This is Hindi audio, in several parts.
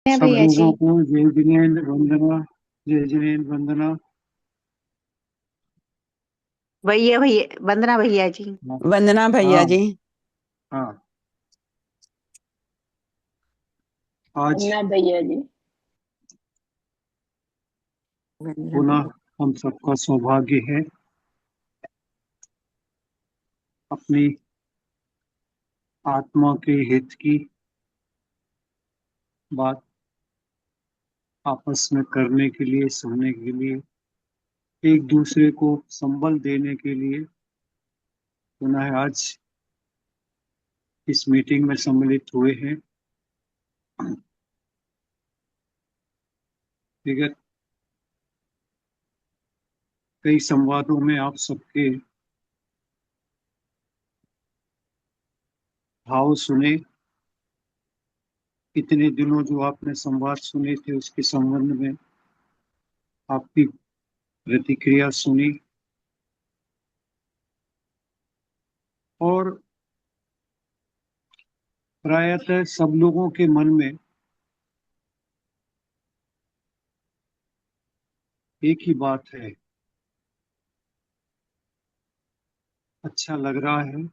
है सब भैया जी। लोगों को जय जिनेन्द्र वंदना। जय जिनेन्द्र वंदना। भैया भैया वंदना भैया जी। हाँ। वंदना भैया जी। हाँ। हाँ। आज ना भैया जी। वंदना पुनः भैया। हम सबका सौभाग्य है अपनी आत्मा के हित की बात आपस में करने के लिए, सुनने के लिए, एक दूसरे को संबल देने के लिए पुनः आज इस मीटिंग में सम्मिलित हुए हैं। विगत कई संवादों में आप सबके भाव सुने। इतने दिनों जो आपने संवाद सुने थे उसके संबंध में आपकी प्रतिक्रिया सुनी और प्रायतः सब लोगों के मन में एक ही बात है, अच्छा लग रहा है,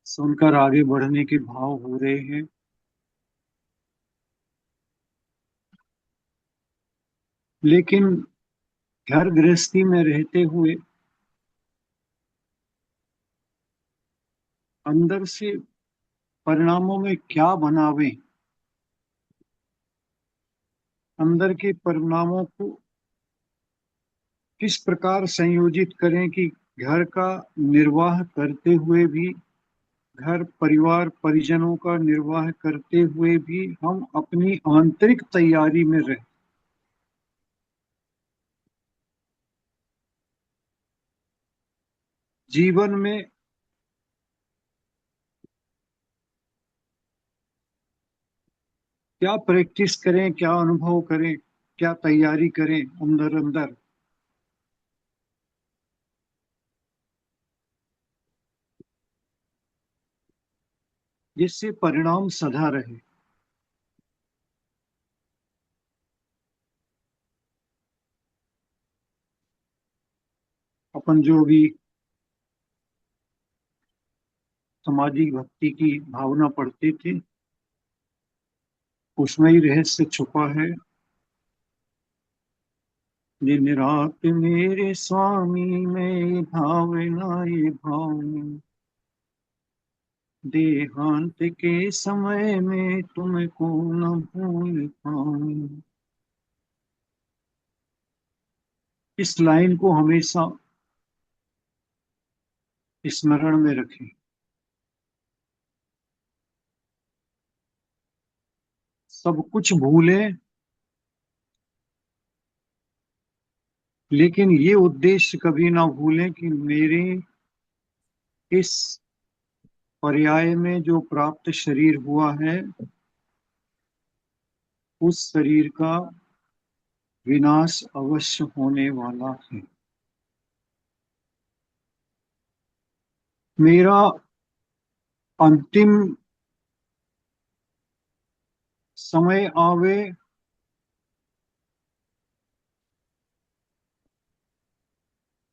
सुनकर आगे बढ़ने के भाव हो रहे हैं। लेकिन घर गृहस्थी में रहते हुए अंदर से परिणामों में क्या बनावें, अंदर के परिणामों को किस प्रकार संयोजित करें कि घर का निर्वाह करते हुए भी, घर परिवार परिजनों का निर्वाह करते हुए भी हम अपनी आंतरिक तैयारी में रहें। जीवन में क्या प्रैक्टिस करें, क्या अनुभव करें, क्या तैयारी करें अंदर अंदर, जिससे परिणाम सधा रहे। अपन जो भी सामाजिक भक्ति की भावना पढ़ते थे उसमें ही रहस्य छुपा है। दिन रात मेरे स्वामी में भावना ये भावनी, देहांत के समय में तुमको न भूल पाऊं। इस लाइन को हमेशा स्मरण में रखें। सब कुछ भूलें लेकिन ये उद्देश्य कभी ना भूलें कि मेरे इस पर्याय में जो प्राप्त शरीर हुआ है उस शरीर का विनाश अवश्य होने वाला है। मेरा अंतिम समय आवे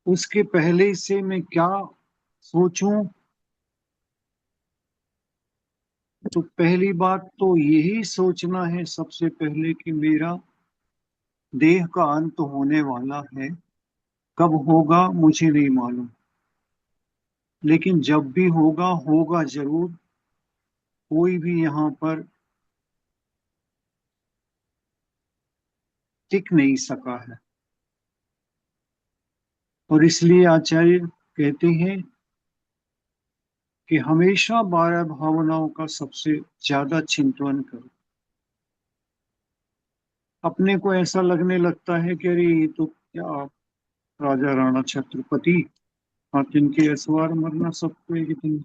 उसके पहले से मैं क्या सोचूं, तो पहली बात तो यही सोचना है सबसे पहले कि मेरा देह का अंत होने वाला है। कब होगा मुझे नहीं मालूम, लेकिन जब भी होगा होगा जरूर। कोई भी यहाँ पर टिक नहीं सका है और इसलिए आचार्य कहते हैं कि हमेशा 12 भावनाओं का सबसे ज्यादा चिंतन करो। अपने को ऐसा लगने लगता है कि अरे ये तो क्या राजा राणा छत्रपति, हाँ तिनके असवार मरना सबको एक दिन।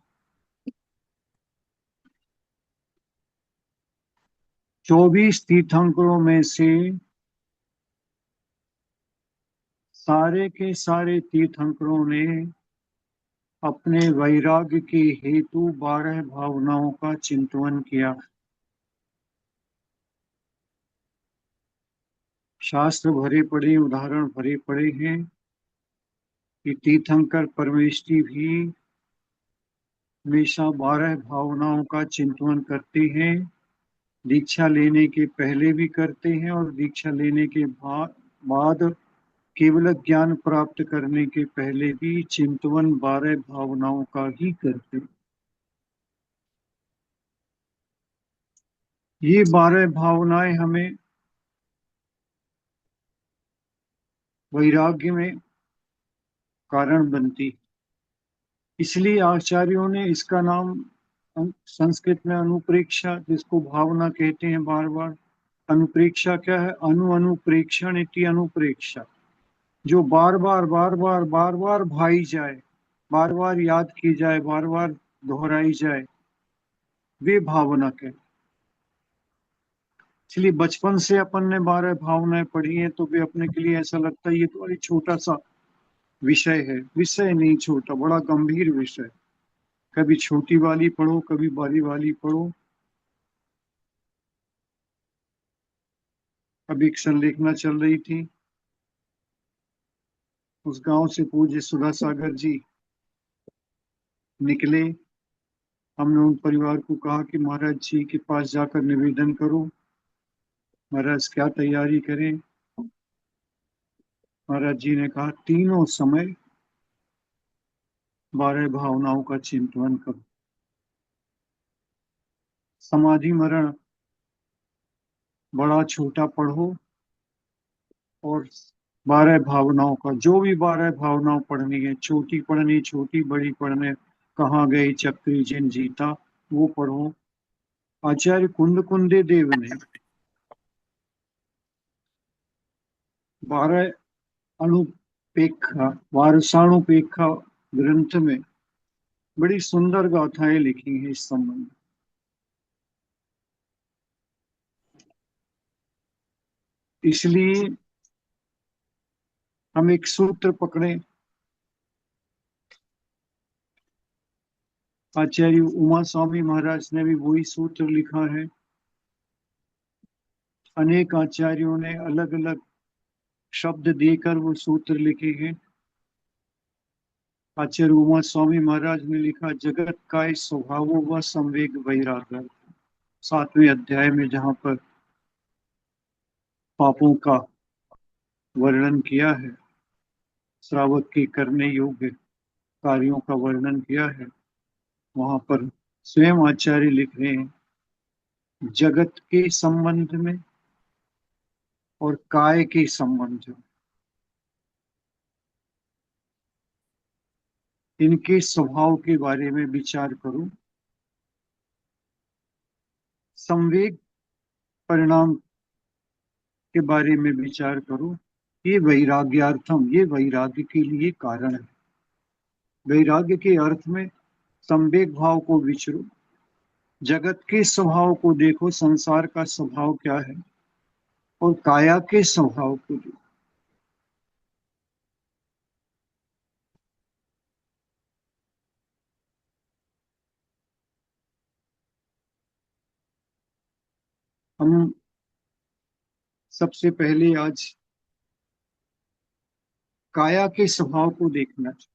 24 तीर्थंकरों में से सारे के सारे तीर्थंकरों ने अपने वैराग्य के हेतु 12 भावनाओं का चिंतन किया। शास्त्र भरे पड़े, उदाहरण भरे पड़े हैं कि तीर्थंकर परमेष्टि भी हमेशा 12 भावनाओं का चिंतन करते हैं। दीक्षा लेने के पहले भी करते हैं और दीक्षा लेने के बाद केवल ज्ञान प्राप्त करने के पहले भी चिंतन 12 भावनाओं का ही करते हैं। ये 12 भावनाएं हमें वैराग्य में कारण बनती, इसलिए आचार्यों ने इसका नाम संस्कृत में अनुप्रेक्षा, जिसको भावना कहते हैं, बार बार अनुप्रेक्षा क्या है? अनुप्रेक्षण इति अनुप्रेक्षा, जो बार बार बार बार बार बार भाई जाए, बार बार याद की जाए, बार बार दोहराई जाए, वे भावना कहते। इसलिए बचपन से अपन ने 12 भावनाएं पढ़ी हैं तो वे अपने के लिए ऐसा लगता है ये तो एक छोटा सा विषय है। विषय नहीं छोटा, बड़ा गंभीर विषय। कभी छोटी वाली पढ़ो, कभी बड़ी वाली पढ़ो। अब एक संलेखना चल रही थी, उस गांव से पूज्य सुधा सागर जी निकले। हमने उन परिवार को कहा कि महाराज जी के पास जाकर निवेदन करो। महाराज क्या तैयारी करें? महाराज जी ने कहा तीनों समय 12 भावनाओं का चिंतन करो। समाधि मरण बड़ा छोटा पढ़ो और 12 भावनाओं का, जो भी 12 भावनाओं पढ़नी है, छोटी पढ़नी, छोटी बड़ी पढ़ने, कहाँ गए चक्री जिन जीता, वो पढ़ो। आचार्य कुंद कुंदे देव ने 12 अनुपेक्षा, वारसाणुपेक्षा ग्रंथ में बड़ी सुंदर गाथाएं लिखी हैं इस संबंध में। इसलिए हम एक सूत्र पकड़े। आचार्य उमा स्वामी महाराज ने भी वही सूत्र लिखा है। अनेक आचार्यों ने अलग अलग शब्द देकर वो सूत्र लिखे हैं। आचार्य उमा स्वामी महाराज ने लिखा जगत काय स्वभाव व संवेग वैराग्य, 7वें अध्याय में, जहाँ पर पापों का वर्णन किया है, श्रावक के करने योग्य कार्यों का वर्णन किया है, वहां पर स्वयं आचार्य लिख रहे हैं जगत के संबंध में और काय के संबंध में, इनके स्वभाव के बारे में विचार करो। संवेग परिणाम के बारे में विचार करो। ये वैराग्यार्थम, ये वैराग्य के लिए कारण है। वैराग्य के अर्थ में संवेग भाव को विचरो, जगत के स्वभाव को देखो, संसार का स्वभाव क्या है, और काया के स्वभाव को देखो। हम सबसे पहले आज काया के स्वभाव को देखना चाहिए।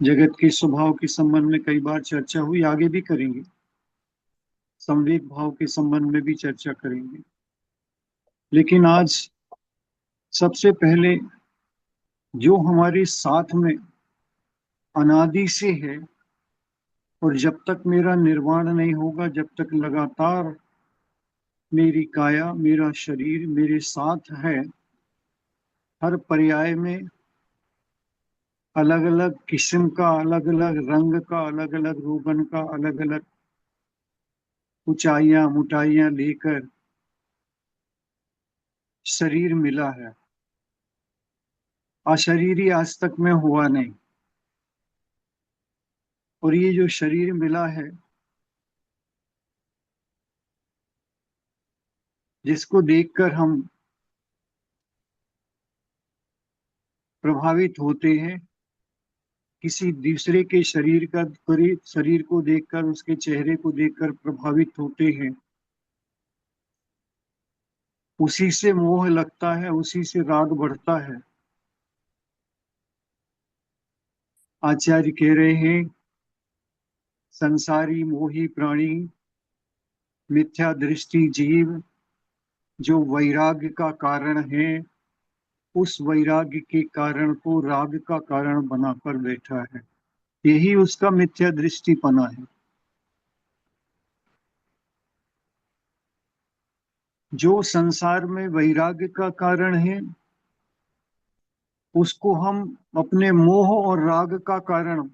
जगत के स्वभाव के संबंध में कई बार चर्चा हुई, आगे भी करेंगे। संवेग भाव के संबंध में भी चर्चा करेंगे, लेकिन आज सबसे पहले जो हमारे साथ में अनादि से है, और जब तक मेरा निर्वाण नहीं होगा, जब तक लगातार मेरी काया, मेरा शरीर मेरे साथ है, हर पर्याय में अलग अलग किस्म का, अलग अलग रंग का, अलग अलग रूपन का, अलग अलग ऊंचाइयां मोटाइयां लेकर शरीर मिला है। अशरीरी आज तक में हुआ नहीं, और ये जो शरीर मिला है, जिसको देखकर हम प्रभावित होते हैं, किसी दूसरे के शरीर को देखकर, उसके चेहरे को देखकर प्रभावित होते हैं, उसी से मोह लगता है, उसी से राग बढ़ता है। आचार्य कह रहे हैं, संसारी मोही प्राणी मिथ्या दृष्टि जीव जो वैराग्य का कारण है, उस वैराग्य के कारण को राग का कारण बनाकर बैठा है। यही उसका मिथ्या दृष्टिपना है। जो संसार में वैराग्य का कारण है, उसको हम अपने मोह और राग का कारण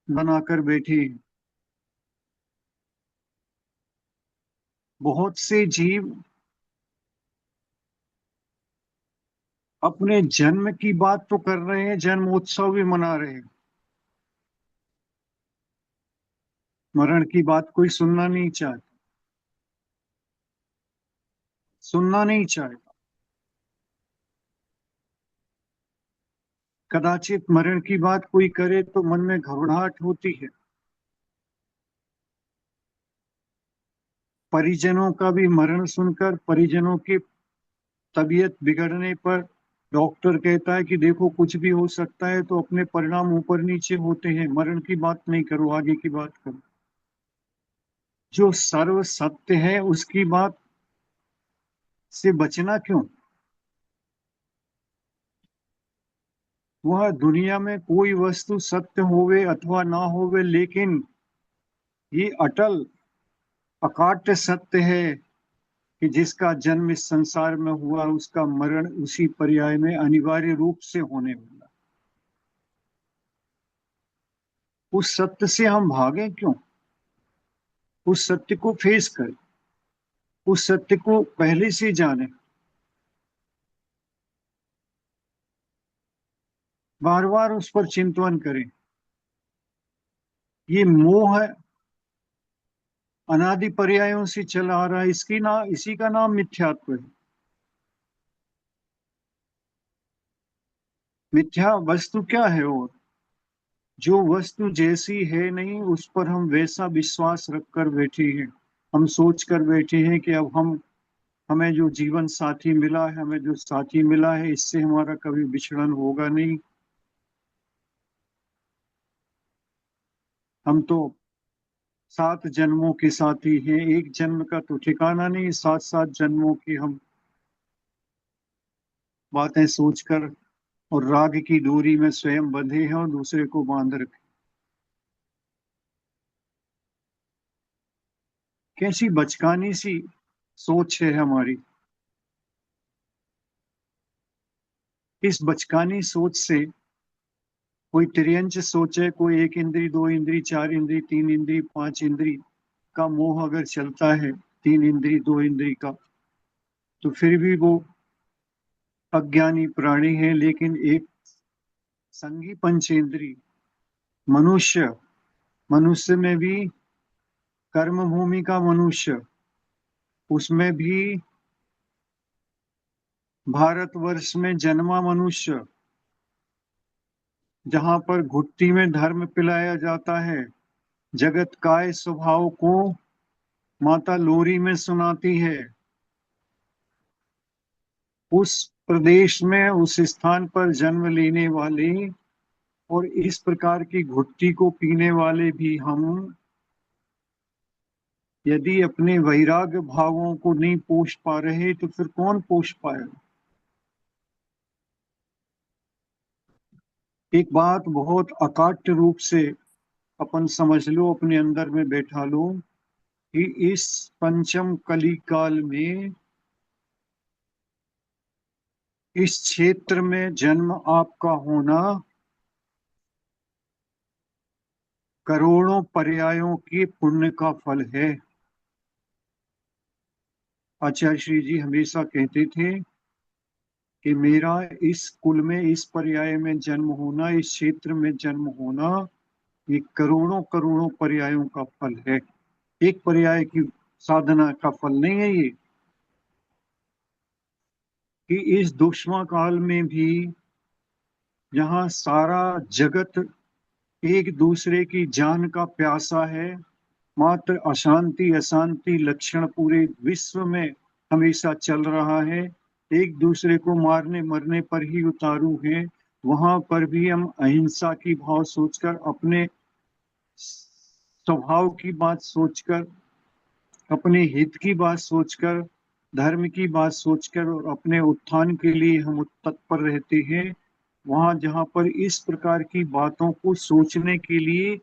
बनाकर बैठे हैं। बहुत से जीव अपने जन्म की बात तो कर रहे हैं, जन्मोत्सव भी मना रहे हैं, मरण की बात कोई सुनना नहीं चाहता, सुनना नहीं चाहता। कदाचित मरण की बात कोई करे तो मन में घबराहट होती है। परिजनों का भी मरण सुनकर, परिजनों की तबीयत बिगड़ने पर डॉक्टर कहता है कि देखो कुछ भी हो सकता है, तो अपने परिणाम ऊपर नीचे होते हैं, मरण की बात नहीं करो, आगे की बात करो। जो सर्व सत्य है उसकी बात से बचना क्यों? वह दुनिया में कोई वस्तु सत्य होवे अथवा ना होवे, लेकिन ये अटल अकाट्य सत्य है कि जिसका जन्म इस संसार में हुआ, उसका मरण उसी पर्याय में अनिवार्य रूप से होने वाला। उस सत्य से हम भागें क्यों? उस सत्य को फेस करें, उस सत्य को पहले से जाने, बार बार उस पर चिंतन करें। ये मोह अनादि पर्यायों से चला आ रहा है, इसी का नाम मिथ्यात्व है। मिथ्या वस्तु क्या है? और जो वस्तु जैसी है नहीं, उस पर हम वैसा विश्वास रखकर बैठे हैं। हम सोच कर बैठे हैं कि अब हमें जो जीवन साथी मिला है, हमें जो साथी मिला है, इससे हमारा कभी विछड़न होगा नहीं। हम तो 7 जन्मों के साथी हैं, एक जन्म का तो ठिकाना नहीं, 7 7 जन्मों की हम बातें सोचकर और राग की डोरी में स्वयं बंधे हैं और दूसरे को बांध रखे। कैसी बचकानी सी सोच है हमारी। इस बचकानी सोच से कोई तिर्यंच सोचे, कोई 1 इंद्री 2 इंद्री 4 इंद्री 3 इंद्री 5 इंद्री का मोह अगर चलता है, 3 इंद्री 2 इंद्री का, तो फिर भी वो अज्ञानी प्राणी है। लेकिन एक संगी पंचेंद्री मनुष्य, मनुष्य में भी कर्म भूमि का मनुष्य, उसमें भी भारतवर्ष में जन्मा मनुष्य, जहां पर घुट्टी में धर्म पिलाया जाता है, जगत काय स्वभाव को माता लोरी में सुनाती है, उस प्रदेश में, उस स्थान पर जन्म लेने वाले और इस प्रकार की घुट्टी को पीने वाले भी हम यदि अपने वैराग्य भावों को नहीं पोष पा रहे, तो फिर कौन पोष पाएगा? एक बात बहुत अकाट्य रूप से अपन समझ लो, अपने अंदर में बैठा लो, कि इस पंचम कली काल में इस क्षेत्र में जन्म आपका होना करोड़ों पर्यायों के पुण्य का फल है। आचार्य श्री जी हमेशा कहते थे कि मेरा इस कुल में, इस पर्याय में जन्म होना, इस क्षेत्र में जन्म होना, ये करोड़ों करोड़ों पर्यायों का फल है। एक पर्याय की साधना का फल नहीं है ये। कि इस दुष्मा काल में भी, जहाँ सारा जगत एक दूसरे की जान का प्यासा है, मात्र अशांति अशांति लक्षण पूरे विश्व में हमेशा चल रहा है। एक दूसरे को मारने मरने पर ही उतारू है। वहां पर भी हम अहिंसा की भाव सोचकर, अपने स्वभाव की बात सोचकर, अपने हित की बात सोचकर, धर्म की बात सोचकर और अपने उत्थान के लिए हम तत्पर रहते हैं। वहां जहां पर इस प्रकार की बातों को सोचने के लिए,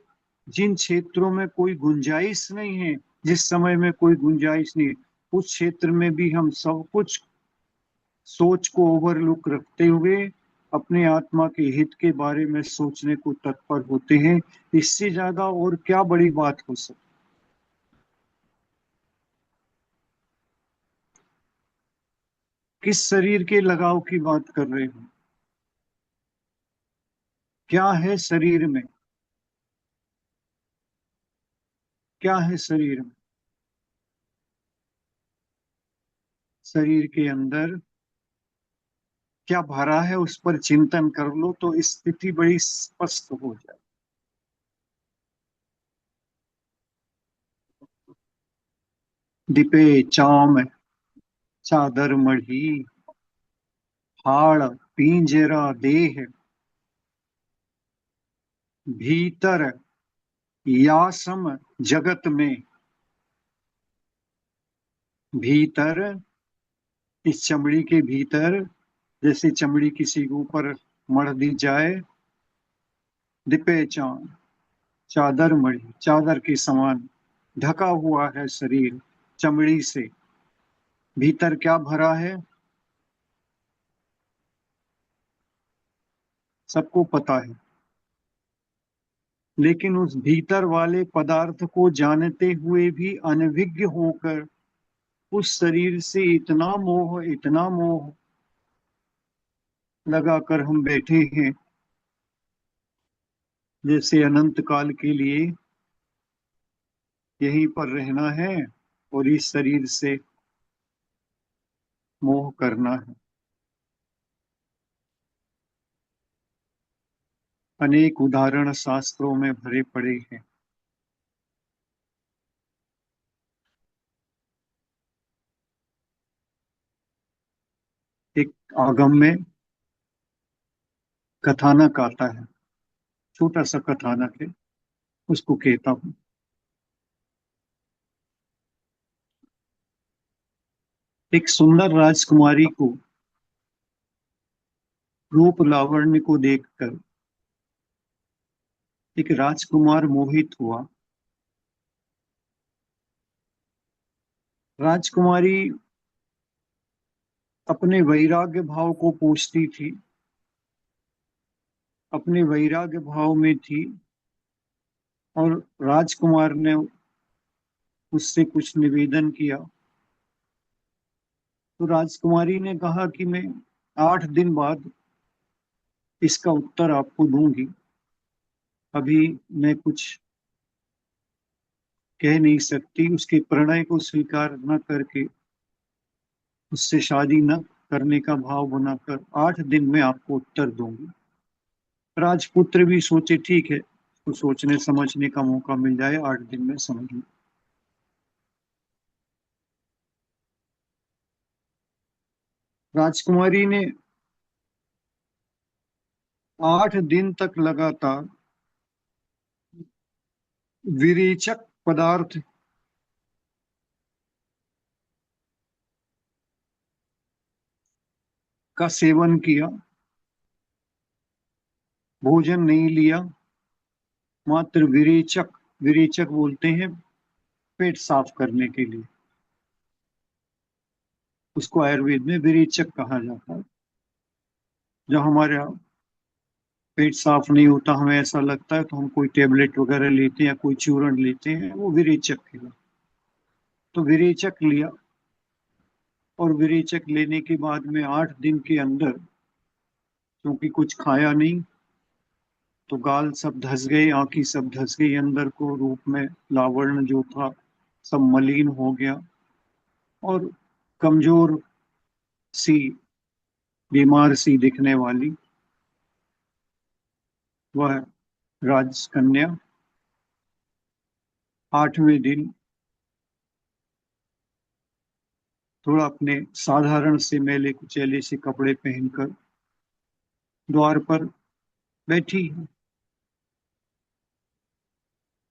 जिन क्षेत्रों में कोई गुंजाइश नहीं है, जिस समय में कोई गुंजाइश नहीं है, उस क्षेत्र में भी हम सब कुछ सोच को ओवरलुक रखते हुए अपने आत्मा के हित के बारे में सोचने को तत्पर होते हैं। इससे ज्यादा और क्या बड़ी बात हो सकती। किस शरीर के लगाव की बात कर रहे हो? क्या है शरीर में? क्या है शरीर में? शरीर के अंदर क्या भरा है, उस पर चिंतन कर लो तो स्थिति बड़ी स्पष्ट हो जाए। डिपे चाम चादर मढ़ी, हाड़ पिंजरा देह, भीतर यासम जगत में। भीतर, इस चमड़ी के भीतर, जैसे चमड़ी किसी के ऊपर मढ़ दी जाए। दिपे चाम चादर मढ़ी, चादर के समान ढका हुआ है शरीर चमड़ी से। भीतर क्या भरा है सबको पता है, लेकिन उस भीतर वाले पदार्थ को जानते हुए भी अनभिज्ञ होकर उस शरीर से इतना मोह लगाकर हम बैठे हैं, जैसे अनंत काल के लिए यहीं पर रहना है और इस शरीर से मोह करना है। अनेक उदाहरण शास्त्रों में भरे पड़े हैं। एक आगम में कथानक आता है, छोटा सा कथानक है, उसको कहता हूँ। एक सुंदर राजकुमारी को, रूप लावण्य को देखकर एक राजकुमार मोहित हुआ। राजकुमारी अपने वैराग्य भाव को पूछती थी, अपने वैराग्य भाव में थी, और राजकुमार ने उससे कुछ निवेदन किया। तो राजकुमारी ने कहा कि मैं 8 दिन बाद इसका उत्तर आपको दूंगी, अभी मैं कुछ कह नहीं सकती। उसके प्रणय को स्वीकार न करके, उससे शादी न करने का भाव बनाकर 8 दिन में आपको उत्तर दूंगी। राजपुत्र भी सोचे ठीक है, तो सोचने समझने का मौका मिल जाए, 8 दिन में समझ लो। राजकुमारी ने 8 दिन तक लगातार विरेचक पदार्थ का सेवन किया, भोजन नहीं लिया। मात्र विरेचक, विरेचक बोलते हैं पेट साफ करने के लिए, उसको आयुर्वेद में विरेचक कहा जाता है। जब हमारे पेट साफ नहीं होता, हमें ऐसा लगता है, तो हम कोई टेबलेट वगैरह लेते हैं या कोई चूर्ण लेते हैं, वो विरेचक है। तो विरेचक लिया, और विरेचक लेने के बाद में 8 दिन के अंदर, क्योंकि कुछ खाया नहीं, तो गाल सब धस गए, आंखें सब धस गई, अंदर को रूप में लावण्य जो था सब मलिन हो गया, और कमजोर सी, बीमार सी दिखने वाली वह राजकन्या 8वें दिन थोड़ा अपने साधारण से मैले कुचैले से कपड़े पहनकर द्वार पर बैठी है।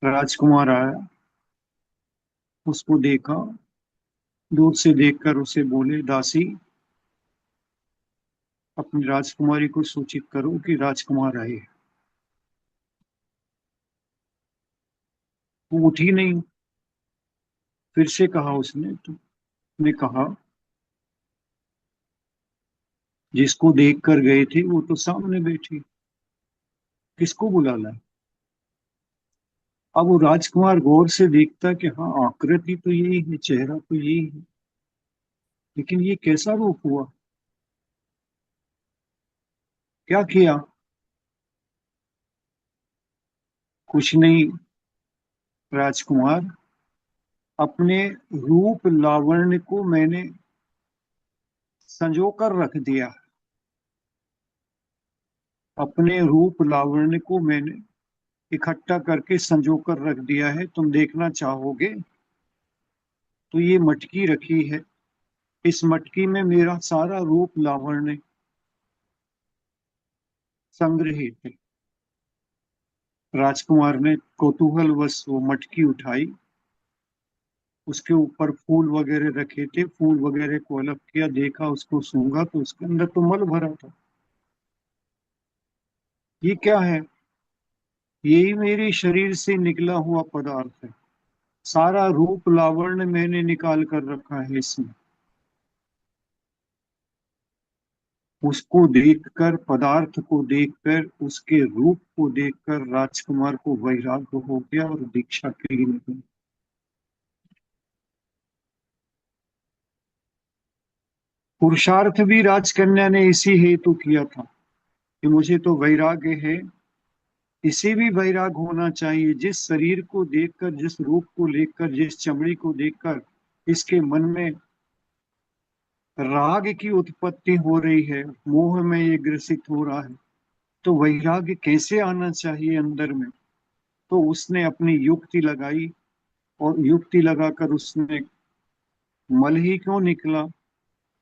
राजकुमार आया, उसको देखा, दूर से देखकर उसे बोले, दासी, अपनी राजकुमारी को सूचित करो कि राजकुमार आए हैं। वो उठी नहीं। फिर से कहा उसने, तो ने कहा, जिसको देख कर गए थे वो तो सामने बैठी, किसको बुला लाए? अब वो राजकुमार गौर से देखता कि हाँ, आकृति तो यही है, चेहरा तो यही है, लेकिन ये कैसा रूप हुआ? क्या किया? कुछ नहीं राजकुमार, अपने रूप लावण्य को मैंने संजो कर रख दिया। अपने रूप लावण्य को मैंने इकट्ठा करके संजो कर रख दिया है। तुम देखना चाहोगे तो ये मटकी रखी है, इस मटकी में मेरा सारा रूप लावण्य संग्रहित है। राजकुमार ने कौतूहलवश वो मटकी उठाई, उसके ऊपर फूल वगैरह रखे थे, फूल वगैरह को अलग किया, देखा, उसको सूंघा तो उसके अंदर तो मल भरा था। ये क्या है? यही मेरे शरीर से निकला हुआ पदार्थ है। सारा रूप लावण्य मैंने निकाल कर रखा है इसमें। उसको देखकर, पदार्थ को देखकर, उसके रूप को देखकर राजकुमार को वैराग्य हो गया और दीक्षा के लिए निकल। पुरुषार्थ भी राजकन्या ने इसी हेतु किया था कि मुझे तो वैराग्य है, इसे भी वैराग होना चाहिए। जिस शरीर को देखकर, जिस रूप को देखकर, जिस चमड़ी को देखकर इसके मन में राग की उत्पत्ति हो रही है, मोह में ये ग्रसित हो रहा है, तो वैराग्य कैसे आना चाहिए अंदर में? तो उसने अपनी युक्ति लगाई, और युक्ति लगाकर उसने, मल ही क्यों निकला?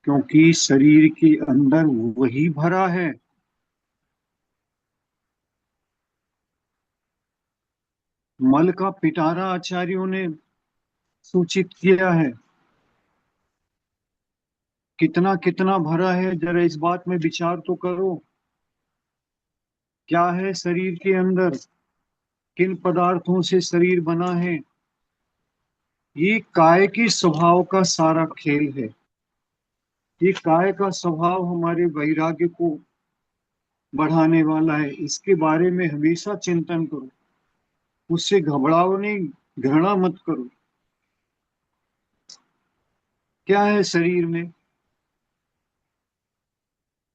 क्योंकि शरीर के अंदर वही भरा है। मल का पिटारा आचार्यों ने सूचित किया है। कितना कितना भरा है, जरा इस बात में विचार तो करो। क्या है शरीर के अंदर? किन पदार्थों से शरीर बना है? ये काय के स्वभाव का सारा खेल है। ये काय का स्वभाव हमारे वैराग्य को बढ़ाने वाला है। इसके बारे में हमेशा चिंतन करो, उससे घबराओ नहीं, घृणा मत करो। क्या है शरीर में?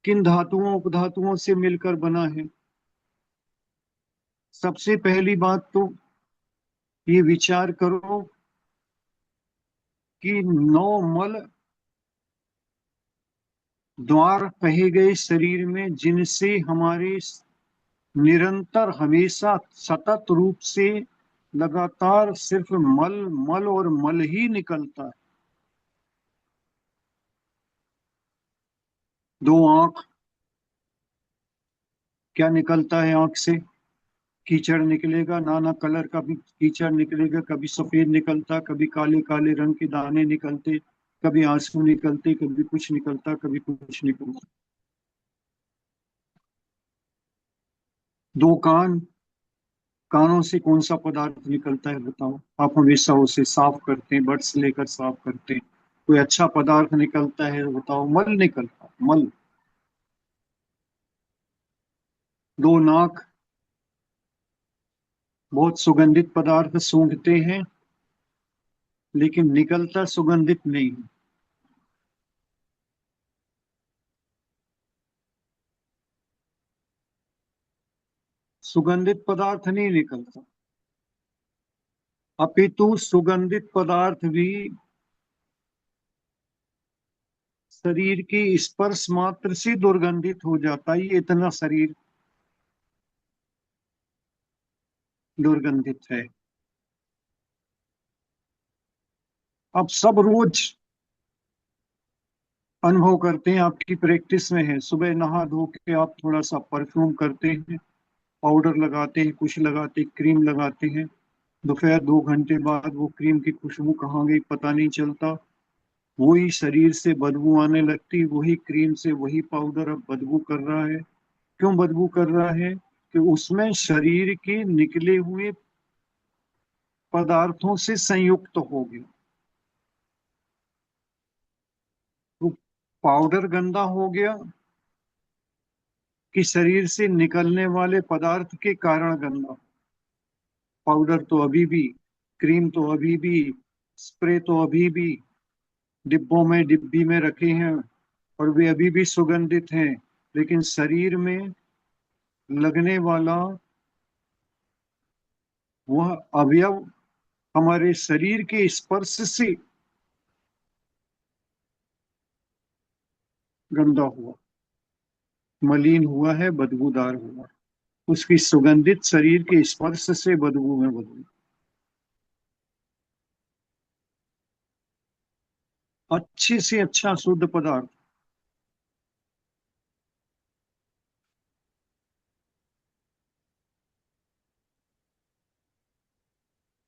किन धातुओं उपधातुओं से मिलकर बना है? सबसे पहली बात तो ये विचार करो कि 9 मल द्वार कहे गए शरीर में, जिनसे हमारे निरंतर, हमेशा, सतत रूप से, लगातार सिर्फ मल मल और मल ही निकलता है। 2 आंख, क्या निकलता है आंख से? कीचड़ निकलेगा, नाना कलर का भी कीचड़ निकलेगा, कभी सफेद निकलता, कभी काले काले रंग के दाने निकलते, कभी आंसू निकलते, कभी कुछ निकलता, कभी कुछ निकलता। 2 कान, कानों से कौन सा पदार्थ निकलता है बताओ? आप हमेशा उसे साफ करते हैं, बड्स लेकर साफ करते हैं। कोई अच्छा पदार्थ निकलता है बताओ? मल निकलता, मल। 2 नाक, बहुत सुगंधित पदार्थ सूंघते हैं, लेकिन निकलता सुगंधित नहीं। सुगंधित पदार्थ नहीं निकलता, अपितु सुगंधित पदार्थ भी शरीर के स्पर्श मात्र से दुर्गंधित हो जाता है। ये इतना शरीर दुर्गंधित है। आप सब रोज अनुभव करते हैं, आपकी प्रैक्टिस में है। सुबह नहा धो के आप थोड़ा सा परफ्यूम करते हैं, पाउडर लगाते हैं, कुछ लगाते हैं, क्रीम लगाते हैं। दोपहर 2 घंटे बाद वो क्रीम की खुशबू कहाँ गई पता नहीं चलता। वही शरीर से बदबू आने लगती, वही क्रीम से वही पाउडर अब बदबू कर रहा है। क्यों बदबू कर रहा है? कि उसमें शरीर के निकले हुए पदार्थों से संयुक्त हो गया। तो पाउडर गंदा हो गया कि शरीर से निकलने वाले पदार्थ के कारण गंदा? पाउडर तो अभी भी, क्रीम तो अभी भी, स्प्रे तो अभी भी डिब्बों में डिब्बी में रखे हैं और वे अभी भी सुगंधित हैं। लेकिन शरीर में लगने वाला वह अवयव हमारे शरीर के स्पर्श से गंदा हुआ, मलिन हुआ है, बदबूदार हुआ। उसकी सुगंधित शरीर के स्पर्श से बदबू में बदबू। अच्छे से अच्छा शुद्ध पदार्थ।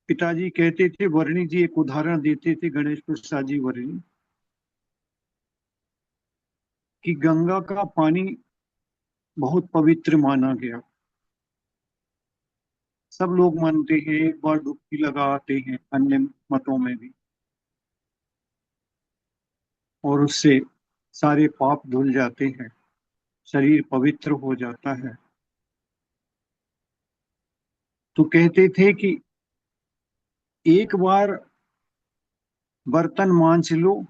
पिताजी कहते थे, वर्णी जी एक उदाहरण देते थे, गणेश प्रसाद जी वर्णी, कि गंगा का पानी बहुत पवित्र माना गया। सब लोग मानते हैं, एक बार डुबकी लगा आते हैं, अन्य मतों में भी, और उससे सारे पाप धुल जाते हैं, शरीर पवित्र हो जाता है। तो कहते थे कि एक बार बर्तन मांज लो,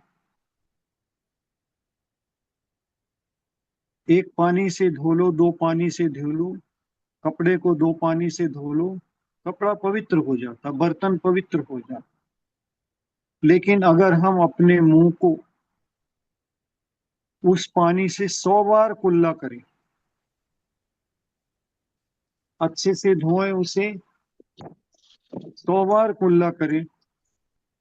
एक पानी से धो लो, दो पानी से धो लो, कपड़े को दो पानी से धो लो, कपड़ा पवित्र हो जाता, बर्तन पवित्र हो जाता। लेकिन अगर हम अपने मुंह को उस पानी से 100 बार कुल्ला करें, अच्छे से धोएं उसे, 100 बार कुल्ला करें,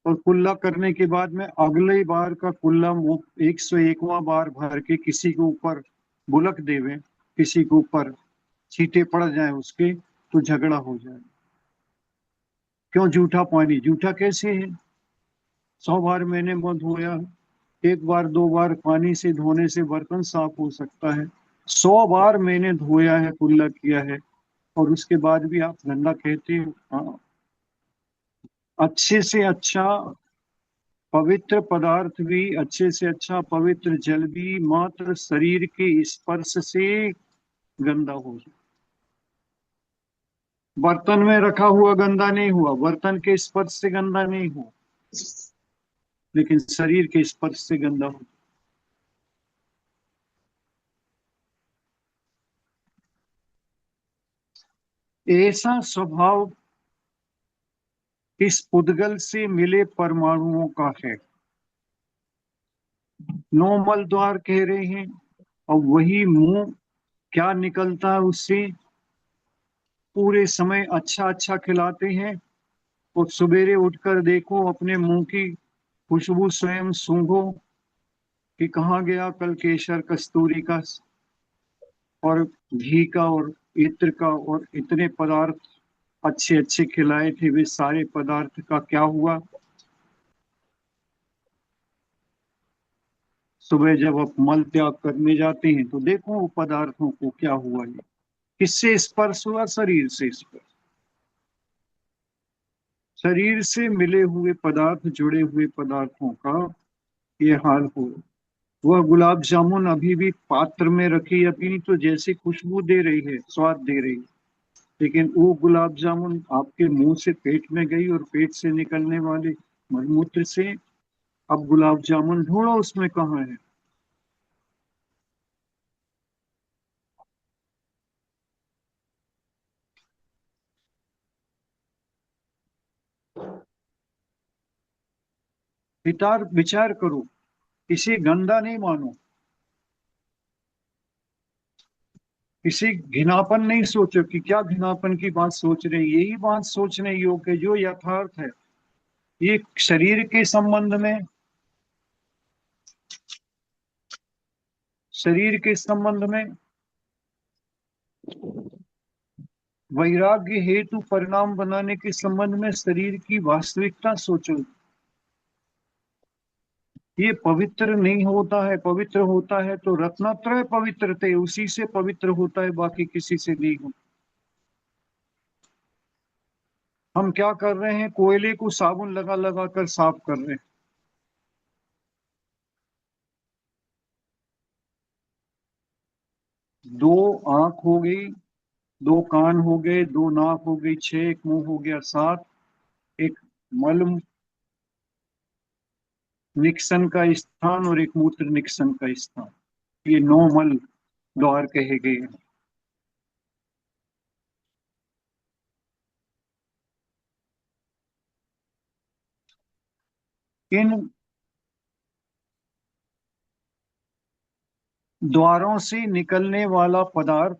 और कुल्ला करने के बाद में अगले बार का कुल्ला मुंह 101वां बार भर के किसी के ऊपर बुलक देवे, किसी के ऊपर छींटे पड़ जाए उसके, तो झगड़ा हो जाए। क्यों? जूठा पानी जूठा कैसे है? 100 बार मैंने मुंह धोया, एक बार दो बार पानी से धोने से बर्तन साफ हो सकता है। 100 बार मैंने धोया है, कुल्ला किया है, और उसके बाद भी आप गंदा कहते हो? हाँ। अच्छे से अच्छा पवित्र पदार्थ भी, अच्छे से अच्छा पवित्र जल भी मात्र शरीर के स्पर्श से गंदा हो जाए। बर्तन में रखा हुआ गंदा नहीं हुआ, बर्तन के स्पर्श से गंदा नहीं हुआ, लेकिन शरीर के स्पर्श से गंदा हो। ऐसा स्वभाव इस पुद्गल से मिले परमाणुओं का है। नौ मल द्वार कह रहे हैं, और वही मुंह क्या निकलता है उससे? पूरे समय अच्छा अच्छा खिलाते हैं, और सवेरे उठकर देखो अपने मुंह की खुशबू स्वयं सूंघो कि कहाँ गया कल केसर कस्तूरी का और घी का और इत्र का और इतने पदार्थ अच्छे अच्छे खिलाए थे, वे सारे पदार्थ का क्या हुआ? सुबह जब आप मल त्याग करने जाते हैं तो देखो वो पदार्थों को क्या हुआ। ये किससे स्पर्श हुआ? शरीर से स्पर्श। शरीर से मिले हुए पदार्थ, जुड़े हुए पदार्थों का ये हाल हो। वह गुलाब जामुन अभी भी पात्र में रखी अपनी तो जैसे खुशबू दे रही है, स्वाद दे रही है, लेकिन वो गुलाब जामुन आपके मुंह से पेट में गई, और पेट से निकलने वाले मलमूत्र से अब गुलाब जामुन ढूंढो उसमें कहाँ है। विचार विचार करो, इसे गंदा नहीं मानो, इसे घिनापन नहीं सोचो कि क्या घिनापन की बात सोच रहे हैं। यही बात सोचने योग्य है जो यथार्थ है। ये शरीर के संबंध में, शरीर के संबंध में वैराग्य हेतु परिणाम बनाने के संबंध में शरीर की वास्तविकता सोचो। ये पवित्र नहीं होता है, पवित्र होता है तो रत्नत्रय पवित्र थे, उसी से पवित्र होता है, बाकी किसी से नहीं हो। हम क्या कर रहे हैं, कोयले को साबुन लगा लगा कर साफ कर रहे हैं। दो आंख हो गई, दो कान हो गए, दो नाक हो गई, छह, एक मुंह हो गया, सात, एक मल निक्सन का स्थान और एक मूत्र निक्सन का स्थान, ये नौ मल द्वार कहे गए हैं। इन द्वारों से निकलने वाला पदार्थ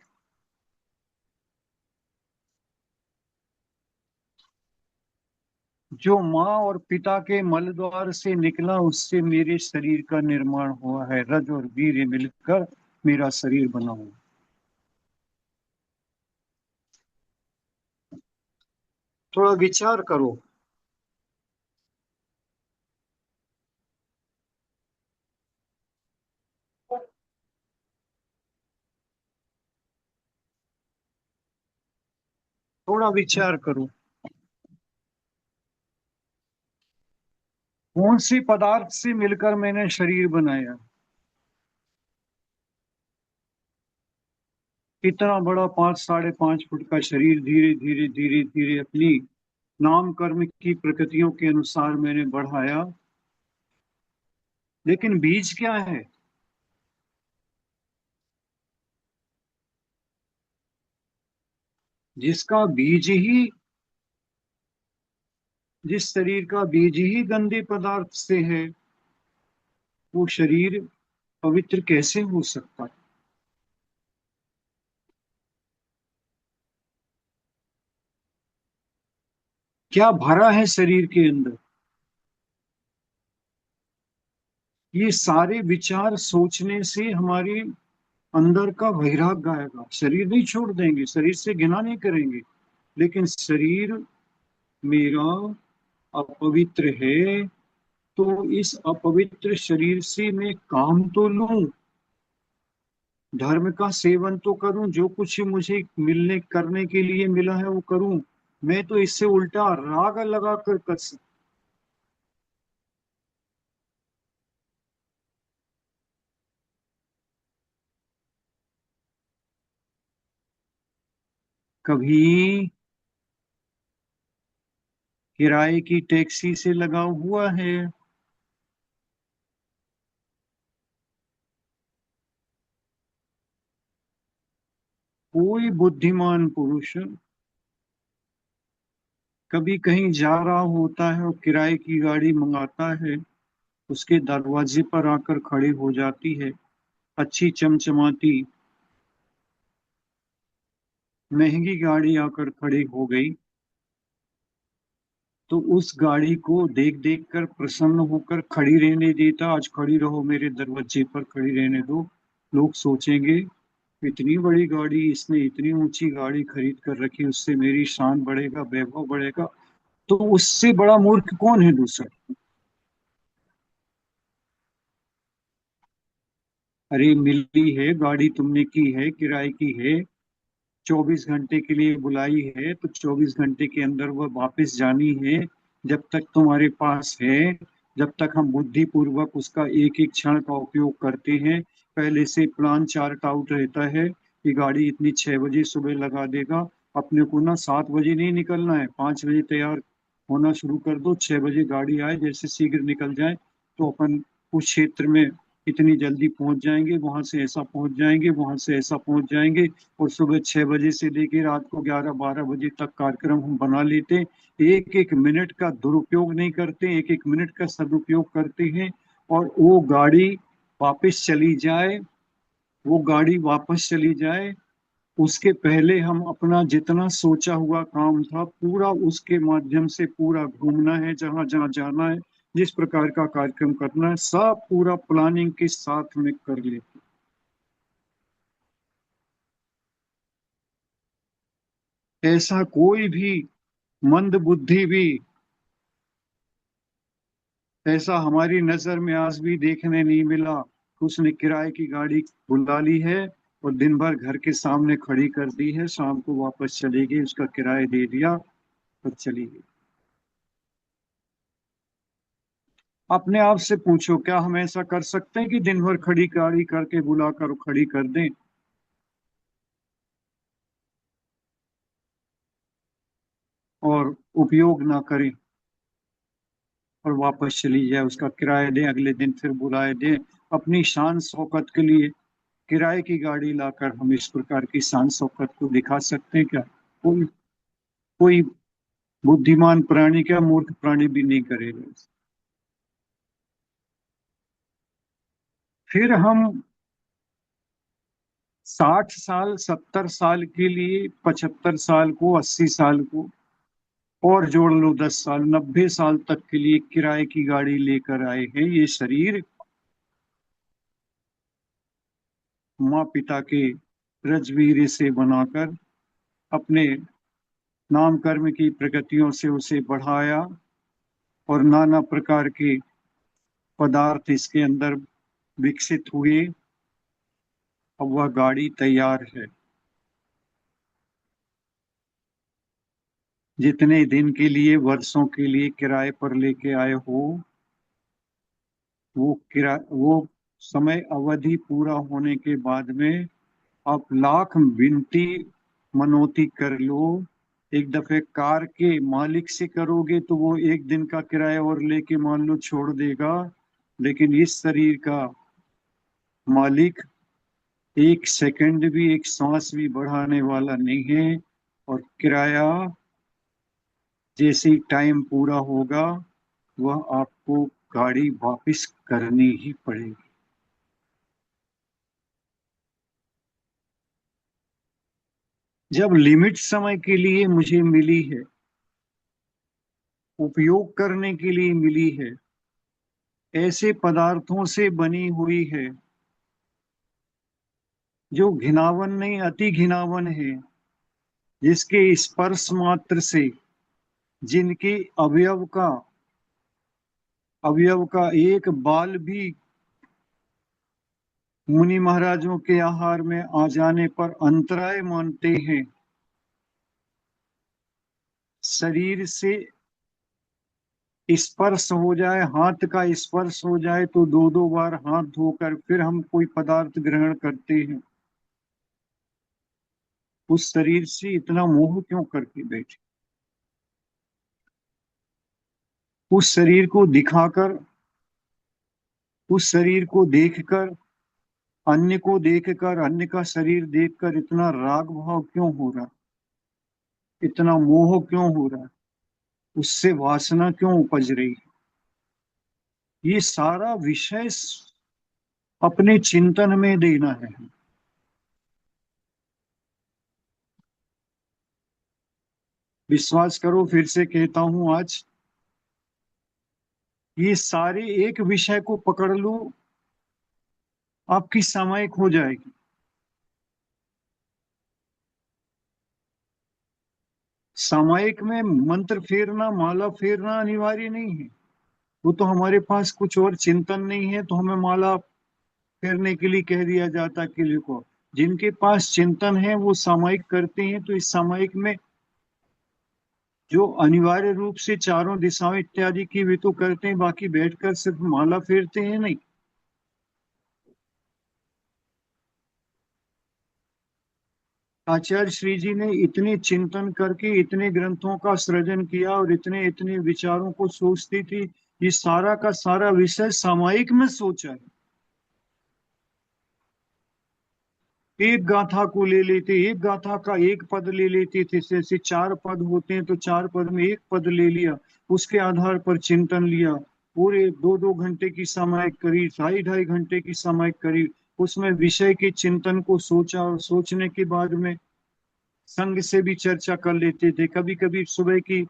जो माँ और पिता के मल द्वार से निकला, उससे मेरे शरीर का निर्माण हुआ है। रज और वीर्य मिलकर मेरा शरीर बना हुआ। थोड़ा विचार करो। थोड़ा विचार करो, कौन सी पदार्थ से मिलकर मैंने शरीर बनाया। इतना बड़ा 5 साढ़े 5 फुट का शरीर धीरे धीरे धीरे धीरे अपनी नाम कर्म की प्रकृतियों के अनुसार मैंने बढ़ाया। लेकिन बीज क्या है? जिसका बीज ही, जिस शरीर का बीज ही गंदे पदार्थ से है, वो शरीर पवित्र कैसे हो सकता है? क्या भरा है शरीर के अंदर? ये सारे विचार सोचने से हमारे अंदर का वैराग्य आएगा। शरीर नहीं छोड़ देंगे, शरीर से घृणा नहीं करेंगे, लेकिन शरीर मेरा अपवित्र है, तो इस अपवित्र शरीर से मैं काम तो लूं, धर्म का सेवन तो करूं, जो कुछ मुझे मिलने करने के लिए मिला है वो करूं। मैं तो इससे उल्टा राग लगा कर सकता। कभी किराए की टैक्सी से लगा हुआ है, कोई बुद्धिमान पुरुष कभी कहीं जा रहा होता है और किराए की गाड़ी मंगाता है, उसके दरवाजे पर आकर खड़ी हो जाती है अच्छी चमचमाती महंगी गाड़ी आकर खड़ी हो गई, तो उस गाड़ी को देख देख कर प्रसन्न होकर खड़ी रहने देता। आज खड़ी रहो, मेरे दरवाजे पर खड़ी रहने दो। लोग सोचेंगे इतनी बड़ी गाड़ी, इसने इतनी ऊंची गाड़ी खरीद कर रखी, उससे मेरी शान बढ़ेगा, वैभव बढ़ेगा। तो उससे बड़ा मूर्ख कौन है दूसरा? अरे मिली है गाड़ी, तुमने की है, किराए की है, 24 घंटे के लिए बुलाई है, तो 24 घंटे के अंदर वह वापस जानी है। जब तक तुम्हारे पास है, जब तक हम बुद्धि पूर्वक उसका एक एक क्षण का उपयोग करते हैं, पहले से प्लान चार्ट आउट रहता है कि गाड़ी इतनी 6 बजे सुबह लगा देगा। अपने को ना 7 बजे नहीं निकलना है, 5 बजे तैयार होना शुरू कर दो, 6 बजे गाड़ी आए, जैसे शीघ्र निकल जाए तो अपन उस क्षेत्र में इतनी जल्दी पहुंच जाएंगे, वहां से ऐसा पहुंच जाएंगे, वहां से ऐसा पहुंच जाएंगे। और सुबह 6 बजे से लेकर रात को 11 12 बजे तक कार्यक्रम हम बना लेते। एक एक मिनट का दुरुपयोग नहीं करते, एक एक मिनट का सदुपयोग करते हैं। और वो गाड़ी वापस चली जाए, वो गाड़ी वापस चली जाए, उसके पहले हम अपना जितना सोचा हुआ काम था पूरा उसके माध्यम से पूरा घूमना है, जहां जहां जाना है, जिस प्रकार का कार्यक्रम करना है, सब पूरा प्लानिंग के साथ में कर लेते। ऐसा कोई भी मंद बुद्धि भी, ऐसा हमारी नजर में आज भी देखने नहीं मिला। उसने किराए की गाड़ी बुला ली है और दिन भर घर के सामने खड़ी कर दी है, शाम को वापस चली गई, उसका किराया दे दिया और चली गई। अपने आप से पूछो, क्या हम ऐसा कर सकते हैं कि दिन भर खड़ी गाड़ी करके बुला कर खड़ी कर दें और उपयोग ना करें और वापस चली जाए, उसका किराया दें, अगले दिन फिर बुलाए दें। अपनी शान शौकत के लिए किराए की गाड़ी लाकर हम इस प्रकार की शान शौकत को दिखा सकते हैं क्या? कोई कोई बुद्धिमान प्राणी, क्या मूर्ख प्राणी भी नहीं करेगा। फिर हम 60 साल, 70 साल के लिए, 75 साल को, 80 साल को और जोड़ लो 10 साल, 90 साल तक के लिए किराए की गाड़ी लेकर आए हैं। ये शरीर माँ पिता के रजवीरे से बनाकर अपने नाम कर्म की प्रगतियों से उसे बढ़ाया और नाना प्रकार के पदार्थ इसके अंदर विकसित हुए। अब वह गाड़ी तैयार है। जितने दिन के लिए, वर्षों के लिए किराए पर लेके आए हो, वो समय अवधि पूरा होने के बाद में आप लाख विनती मनौती कर लो, एक दफे कार के मालिक से करोगे तो वो एक दिन का किराया और लेके मान लो छोड़ देगा, लेकिन इस शरीर का मालिक एक सेकंड भी, एक सांस भी बढ़ाने वाला नहीं है। और किराया जैसे ही टाइम पूरा होगा, वह आपको गाड़ी वापस करनी ही पड़ेगी। जब लिमिट समय के लिए मुझे मिली है, उपयोग करने के लिए मिली है, ऐसे पदार्थों से बनी हुई है जो घिनावन नहीं, अति घिनावन है, जिसके स्पर्श मात्र से, जिनके अवयव का एक बाल भी मुनि महाराजों के आहार में आ जाने पर अंतराय मानते हैं। शरीर से स्पर्श हो जाए, हाथ का स्पर्श हो जाए तो दो दो बार हाथ धोकर फिर हम कोई पदार्थ ग्रहण करते हैं। उस शरीर से इतना मोह क्यों करके बैठे? उस शरीर को दिखाकर, उस शरीर को देखकर, अन्य को देखकर, अन्य का शरीर देखकर इतना राग भाव क्यों हो रहा, इतना मोह क्यों हो रहा, उससे वासना क्यों उपज रही? ये सारा विषय अपने चिंतन में देना है। विश्वास करो, फिर से कहता हूं, आज ये सारे एक विषय को पकड़ लो, आपकी सामायिक हो जाएगी। सामायिक में मंत्र फेरना, माला फेरना अनिवार्य नहीं है। वो तो हमारे पास कुछ और चिंतन नहीं है तो हमें माला फेरने के लिए कह दिया जाता कि लिखो। जिनके पास चिंतन है वो सामायिक करते हैं, तो इस सामायिक में जो अनिवार्य रूप से चारों दिशाओं इत्यादि की भी तो करते हैं, बाकी बैठकर सिर्फ माला फेरते हैं नहीं। आचार्य श्री जी ने इतने चिंतन करके इतने ग्रंथों का सृजन किया और इतने इतने विचारों को सोचती थी। ये सारा का सारा विषय सामायिक में सोचा है। एक गाथा को ले लेते, एक गाथा का एक पद ले लेते थे, जैसे 4 पद होते हैं तो 4 पद में एक पद ले लिया, उसके आधार पर चिंतन लिया, पूरे 2-2 घंटे की सामायिक करी, 2.5-2.5 घंटे की सामायिक करी, उसमें विषय के चिंतन को सोचा और सोचने के बाद में संग से भी चर्चा कर लेते थे। कभी कभी सुबह की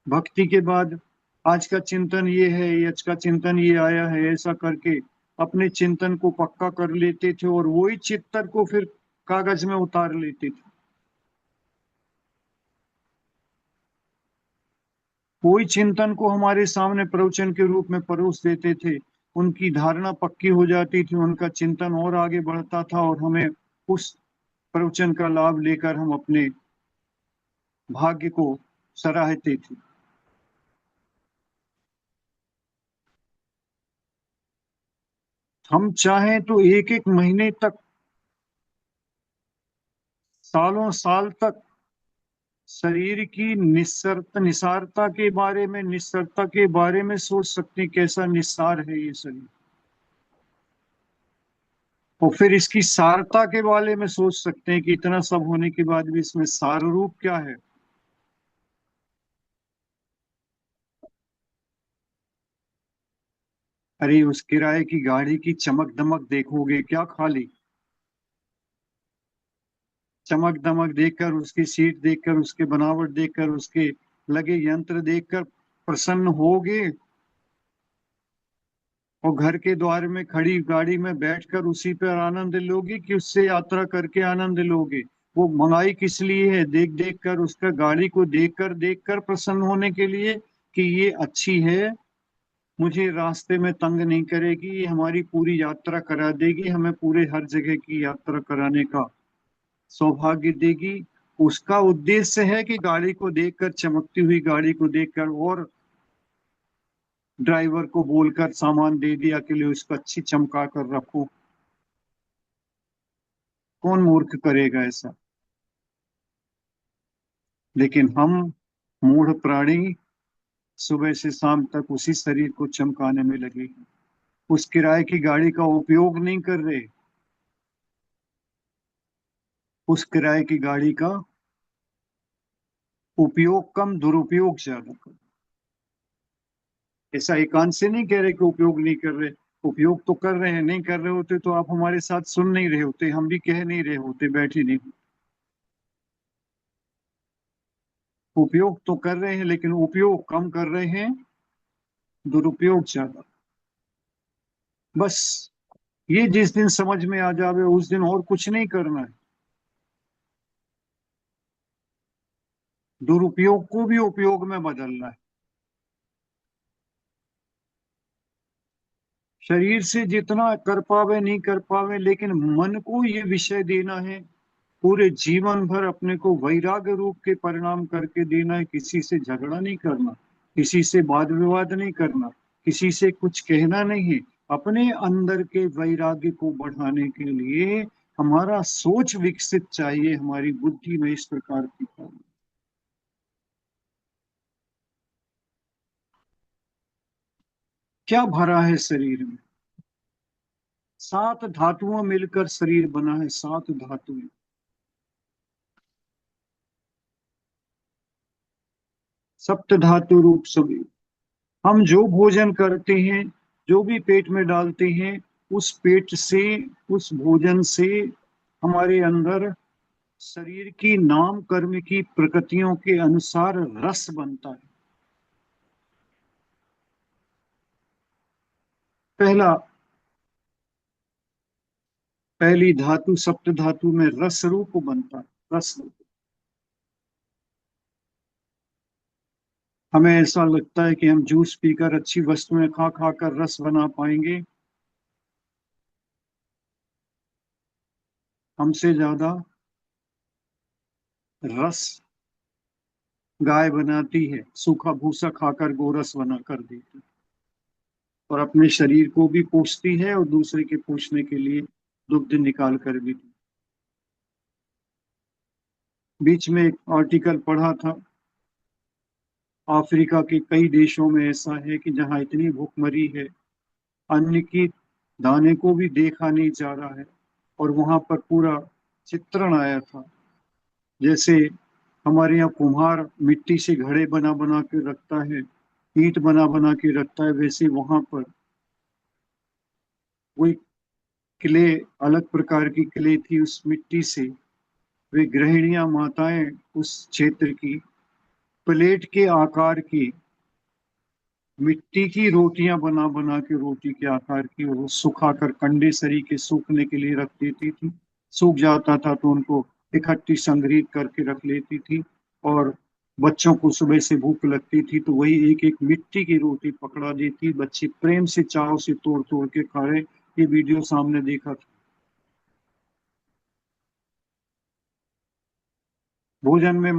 भक्ति के बाद आज का चिंतन ये है, आज का चिंतन ये आया है, ऐसा करके अपने चिंतन को पक्का कर लेते थे और वही चित्तर को फिर कागज में उतार लेते थे। कोई चिंतन को हमारे सामने प्रवचन के रूप में परोस देते थे, उनकी धारणा पक्की हो जाती थी, उनका चिंतन और आगे बढ़ता था और हमें उस प्रवचन का लाभ लेकर हम अपने भाग्य को सराहते थे। हम चाहें तो एक एक महीने तक, सालों साल तक शरीर की निस्सारता के बारे में, निस्सारता के बारे में सोच सकते हैं, कैसा निस्सार है ये शरीर, और फिर इसकी सारता के बारे में सोच सकते हैं कि इतना सब होने के बाद भी इसमें सार रूप क्या है। अरे उस किराए की गाड़ी की चमक दमक देखोगे क्या खाली, चमक दमक देखकर, उसकी सीट देखकर, उसके बनावट देखकर, उसके लगे यंत्र देखकर प्रसन्न होगे, और घर के द्वार में खड़ी गाड़ी में बैठकर उसी पर आनंद लोगे कि उससे यात्रा करके आनंद लोगे। वो मंगाई किस लिए है? देख देख कर, उसका गाड़ी को देख कर प्रसन्न होने के लिए कि ये अच्छी है, मुझे रास्ते में तंग नहीं करेगी, ये हमारी पूरी यात्रा करा देगी, हमें पूरे हर जगह की यात्रा कराने का सौभाग्य देगी। उसका उद्देश्य है कि गाड़ी को देखकर, चमकती हुई गाड़ी को देखकर, और ड्राइवर को बोलकर सामान दे दिया के लिए उसको अच्छी चमका कर रखो। कौन मूर्ख करेगा ऐसा? लेकिन हम मूढ़ प्राणी सुबह से शाम तक उसी शरीर को चमकाने में लगे हैं। उस किराए की गाड़ी का उपयोग नहीं कर रहे, उस किराए की गाड़ी का उपयोग कम, दुरुपयोग ज्यादा कर। ऐसा एकांत से नहीं कह रहे कि उपयोग नहीं कर रहे, उपयोग तो कर रहे हैं। नहीं कर रहे होते तो आप हमारे साथ सुन नहीं रहे होते, हम भी कह नहीं रहे होते, बैठे नहीं। उपयोग तो कर रहे हैं, लेकिन उपयोग कम कर रहे हैं, दुरुपयोग ज्यादा। बस ये जिस दिन समझ में आ जावे उस दिन और कुछ नहीं करना है। दुरुपयोग को भी उपयोग में बदलना है। शरीर से जितना कर पावे नहीं कर पावे, लेकिन मन को ये विषय देना है, पूरे जीवन भर अपने को वैराग्य रूप के परिणाम करके देना है। किसी से झगड़ा नहीं करना, किसी से वाद विवाद नहीं करना, किसी से कुछ कहना नहीं है। अपने अंदर के वैराग्य को बढ़ाने के लिए हमारा सोच विकसित चाहिए, हमारी बुद्धि में इस प्रकार की। क्या भरा है शरीर में? 7 धातुओं मिलकर शरीर बना है, 7 धातुएं। सप्त धातु रूप सभी। हम जो भोजन करते हैं, जो भी पेट में डालते हैं, उस पेट से, उस भोजन से हमारे अंदर शरीर की नाम कर्म की प्रकृतियों के अनुसार रस बनता है। पहला, पहली धातु सप्त धातु में रस रूप बनता है, रस रूप। हमें ऐसा लगता है कि हम जूस पीकर, अच्छी वस्तुएं खा खा कर रस बना पाएंगे। हमसे ज्यादा रस गाय बनाती है, सूखा भूसा खाकर गोरस बना कर देती है, और अपने शरीर को भी पोषती है और दूसरे के पोषने के लिए दुग्ध निकाल कर भी। बीच में एक आर्टिकल पढ़ा था, अफ्रीका के कई देशों में ऐसा है कि जहाँ इतनी भूखमरी है, अन्न की दाने को भी देखा नहीं जा रहा है, और वहां पर पूरा चित्रण आया था, जैसे हमारे यहाँ कुम्हार मिट्टी से घड़े बना बना के रखता है, ईंट बना बना के रखता है, वैसे वहां पर वही क्ले, अलग प्रकार की क्ले थी उस मिट्टी से, वे गृहिणियां माताएं उस क्षेत्र की प्लेट के आकार की मिट्टी की रोटियां बना बना के रोटी के आकार की, और वो सुखाकर कंडे सरी के सूखने के लिए रख देती थी। सूख जाता था तो उनको इकट्ठी संग्रहित करके रख लेती थी। और बच्चों को सुबह से भूख लगती थी तो वही एक एक मिट्टी की रोटी पकड़ा देती, बच्चे प्रेम से चाव से तोड़ तोड़ के खा रहे। ये वीडियो सामने देखा था। भोजन में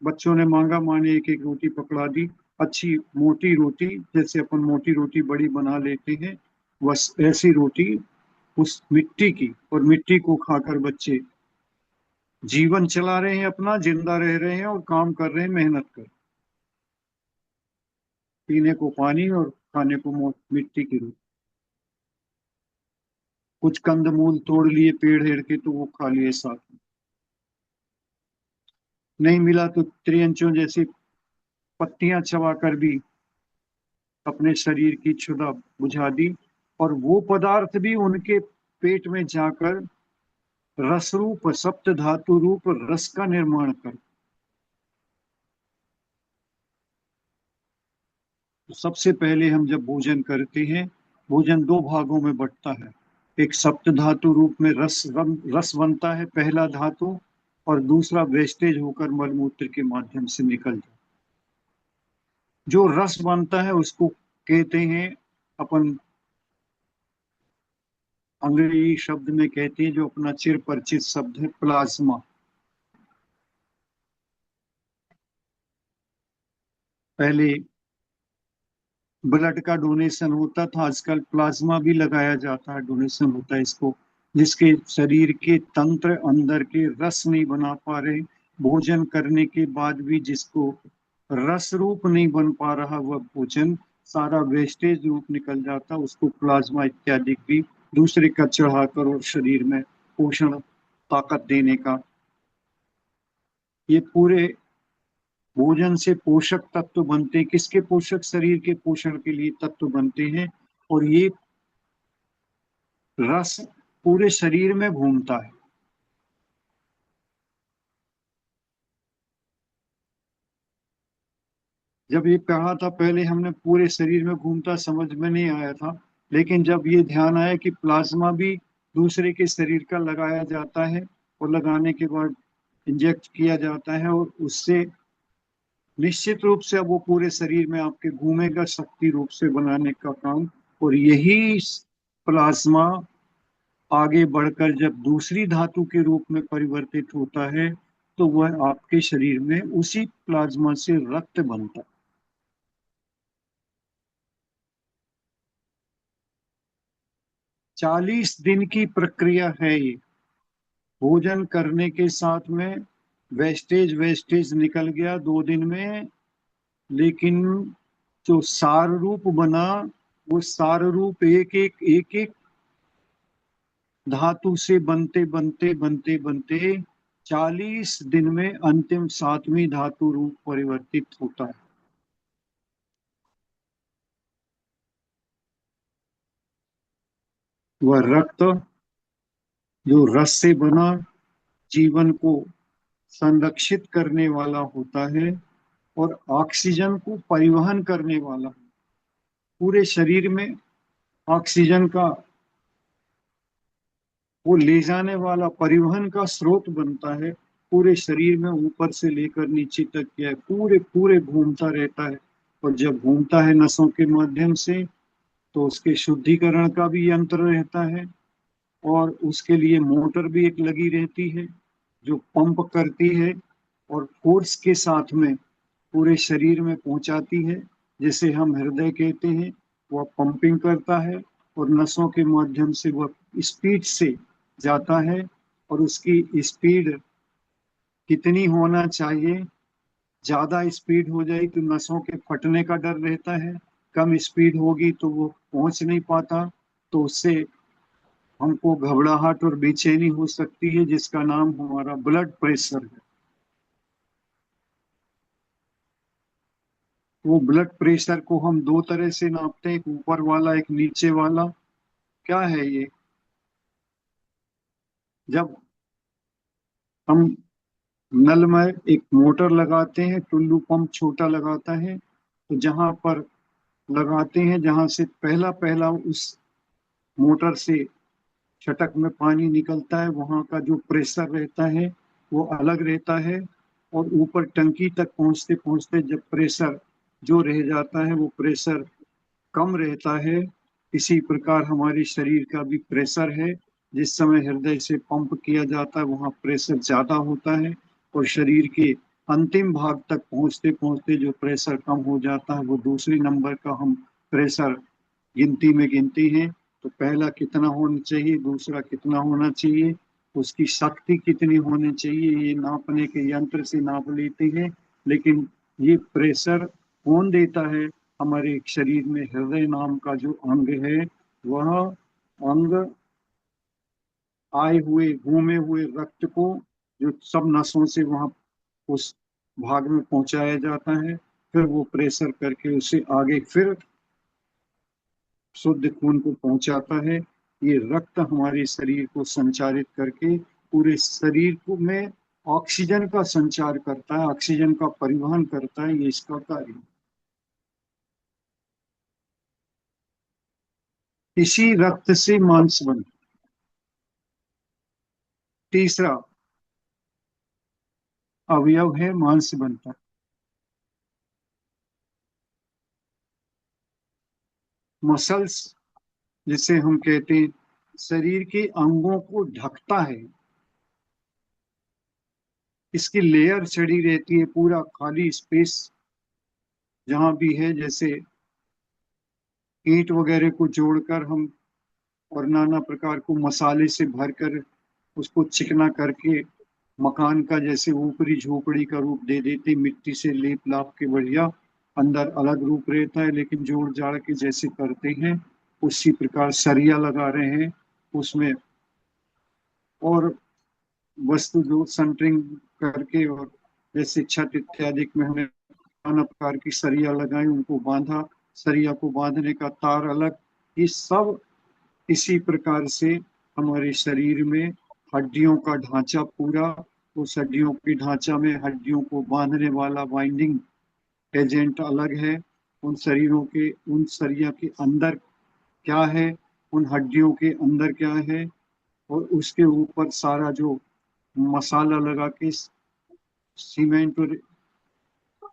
बच्चों ने मांगा, माँ ने एक एक रोटी पकड़ा दी। अच्छी मोटी रोटी, जैसे अपन मोटी रोटी बड़ी बना लेते हैं, बस ऐसी रोटी उस मिट्टी की, और मिट्टी को खाकर बच्चे जीवन चला रहे हैं, अपना जिंदा रह रहे हैं और काम कर रहे हैं, मेहनत कर। पीने को पानी और खाने को मिट्टी की रोटी। कुछ कंदमूल तोड़ लिए पेड़ हेड़ के तो वो खा लिए साथ में। नहीं मिला तो त्रियंचों जैसी पत्तियां चबाकर भी अपने शरीर की क्षुधा बुझा दी। और वो पदार्थ भी उनके पेट में जाकर रस रूप सप्त धातु रूप रस का निर्माण कर। सबसे पहले हम जब भोजन करते हैं, भोजन दो भागों में बंटता है। एक सप्त धातु रूप में रस बनता है, पहला धातु, और दूसरा वेस्टेज होकर मलमूत्र के माध्यम से निकल जाता है। जो रस बनता है उसको कहते हैं अपन, अंग्रेजी शब्द में कहते हैं, जो अपना चिर परिचित शब्द है, प्लाज्मा। पहले ब्लड का डोनेशन होता था, आजकल प्लाज्मा भी लगाया जाता है, डोनेशन होता है इसको। जिसके शरीर के तंत्र अंदर के रस नहीं बना पा रहे, भोजन करने के बाद भी जिसको रस रूप नहीं बन पा रहा, वह भोजन सारा वेस्टेज रूप निकल जाता, उसको प्लाज्मा इत्यादि भी दूसरे का चढ़ाकर और शरीर में पोषण ताकत देने का। ये पूरे भोजन से पोषक तत्व बनते हैं। किसके पोषक? शरीर के पोषण के लिए तत्व बनते हैं। और ये रस पूरे शरीर में घूमता है। जब ये पढ़ा था पहले हमने, पूरे शरीर में घूमता समझ में नहीं आया था। लेकिन जब ये ध्यान आया कि प्लाज्मा भी दूसरे के शरीर का लगाया जाता है, और लगाने के बाद इंजेक्ट किया जाता है, और उससे निश्चित रूप से अब वो पूरे शरीर में आपके घूमेगा, शक्ति रूप से बनाने का काम। और यही प्लाज्मा आगे बढ़कर जब दूसरी धातु के रूप में परिवर्तित होता है, तो वह आपके शरीर में उसी प्लाज्मा से रक्त बनता है। 40 दिन की प्रक्रिया है ये। भोजन करने के साथ में वेस्टेज वेस्टेज निकल गया 2 दिन में, लेकिन जो सार रूप बना, वो सार रूप एक एक धातु से बनते बनते बनते बनते 40 दिन में अंतिम 7वीं धातु रूप परिवर्तित होता है। वह रक्त जो रस से बना, जीवन को संरक्षित करने वाला होता है, और ऑक्सीजन को परिवहन करने वाला। पूरे शरीर में ऑक्सीजन का वो ले जाने वाला, परिवहन का स्रोत बनता है। पूरे शरीर में ऊपर से लेकर नीचे तक यह पूरे पूरे घूमता रहता है। और जब घूमता है नसों के माध्यम से, तो उसके शुद्धिकरण का भी यंत्र रहता है, और उसके लिए मोटर भी एक लगी रहती है जो पंप करती है, और फोर्स के साथ में पूरे शरीर में पहुंचाती है, जिसे हम हृदय कहते हैं। वह पंपिंग करता है, और नसों के माध्यम से वह स्पीड से जाता है। और उसकी स्पीड कितनी होना चाहिए? ज्यादा स्पीड हो जाए तो नसों के फटने का डर रहता है, कम स्पीड होगी तो वो पहुंच नहीं पाता, तो उससे हमको घबराहट और बेचैनी हो सकती है, जिसका नाम हमारा ब्लड प्रेशर है। वो ब्लड प्रेशर को हम दो तरह से नापते हैं, एक ऊपर वाला एक नीचे वाला। क्या है ये? जब हम नल में एक मोटर लगाते हैं, टुल्लू पंप छोटा लगाता है, तो जहां पर लगाते हैं, जहां से पहला पहला उस मोटर से छटक में पानी निकलता है, वहां का जो प्रेशर रहता है वो अलग रहता है। और ऊपर टंकी तक पहुंचते पहुंचते जब प्रेशर जो रह जाता है वो प्रेशर कम रहता है। इसी प्रकार हमारे शरीर का भी प्रेशर है। जिस समय हृदय से पंप किया जाता है वहाँ प्रेशर ज्यादा होता है, और शरीर के अंतिम भाग तक पहुंचते पहुंचते जो प्रेशर कम हो जाता है वो दूसरे नंबर का हम प्रेशर गिनती में गिनते हैं। तो पहला कितना होना चाहिए, दूसरा कितना होना चाहिए, उसकी शक्ति कितनी होनी चाहिए, ये नापने के यंत्र से नाप लेते हैं। लेकिन ये प्रेशर कौन देता है? हमारे शरीर में हृदय नाम का जो अंग है, वह अंग आए हुए घूमे हुए रक्त को जो सब नसों से वहां उस भाग में पहुंचाया जाता है, फिर वो प्रेशर करके उसे आगे फिर शुद्ध खून को पहुंचाता है। ये रक्त हमारे शरीर को संचारित करके पूरे शरीर को में ऑक्सीजन का संचार करता है, ऑक्सीजन का परिवहन करता है, ये इसका कार्य है। इसी रक्त से मांस बनता। तीसरा अवयव है मांस बनता। मसल्स जिसे हम कहते हैं, शरीर के अंगों को ढकता है। इसकी लेयर चढ़ी रहती है, पूरा खाली स्पेस जहां भी है, जैसे ईंट वगैरह को जोड़कर हम और नाना प्रकार को मसाले से भरकर उसको चिकना करके मकान का जैसे ऊपरी झोपड़ी का रूप दे देते, मिट्टी से लेप लाप के बढ़िया, अंदर अलग रूप रहता है, लेकिन जोड़ जाड़ के जैसे करते हैं उसी प्रकार सरिया लगा रहे हैं उसमें। और वस्तु जो सेंटरिंग करके, और जैसे छत इत्यादि में हमने नाना प्रकार की सरिया लगाई, उनको बांधा, सरिया को बांधने का तार अलग, ये सब इसी प्रकार से हमारे शरीर में हड्डियों का ढांचा पूरा, उस हड्डियों के ढांचा में हड्डियों को बांधने वाला बाइंडिंग एजेंट अलग है। उन शरीरों के उन सरिया के अंदर क्या है, उन हड्डियों के अंदर क्या है, और उसके ऊपर सारा जो मसाला लगा के सीमेंट और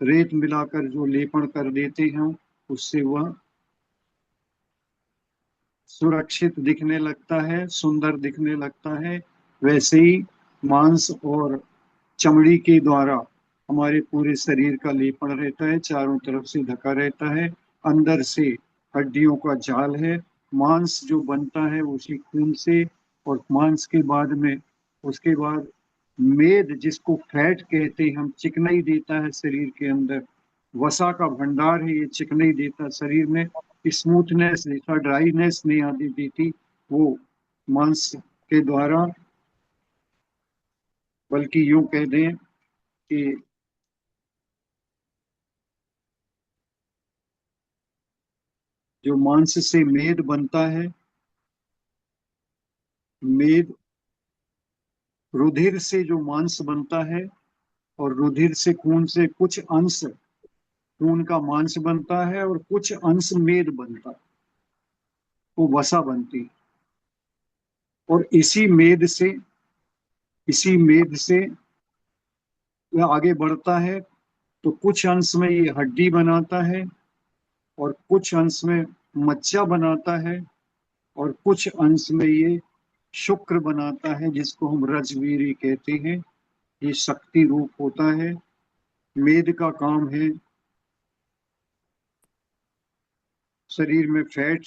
रेत मिलाकर जो लेपन कर देते हैं, उससे वह सुरक्षित दिखने लगता है, सुंदर दिखने लगता है। वैसे ही मांस और चमड़ी के द्वारा हमारे पूरे शरीर का लेपन रहता है, चारों तरफ से ढका रहता है, अंदर से हड्डियों का जाल है। मांस जो बनता है उसी खून से, और मांस के बाद में उसके बाद मेद जिसको फैट कहते हैं हम, चिकनाई देता है शरीर के अंदर। वसा का भंडार है ये, चिकनाई देता शरीर में, स्मूथनेस देता, ड्राईनेस नहीं आती देती वो मांस के द्वारा। बल्कि यूं कह दें कि जो मांस से मेद बनता है, मेद रुधिर से जो मांस बनता है, और रुधिर से खून से कुछ अंश खून का मांस बनता है और कुछ अंश मेद बनता है, वो वसा बनती है। और इसी मेद से यह आगे बढ़ता है, तो कुछ अंश में ये हड्डी बनाता है, और कुछ अंश में मज्जा बनाता है, और कुछ अंश में ये शुक्र बनाता है, जिसको हम रजवीरी कहते हैं। ये शक्ति रूप होता है। मेद का काम है शरीर में फैट,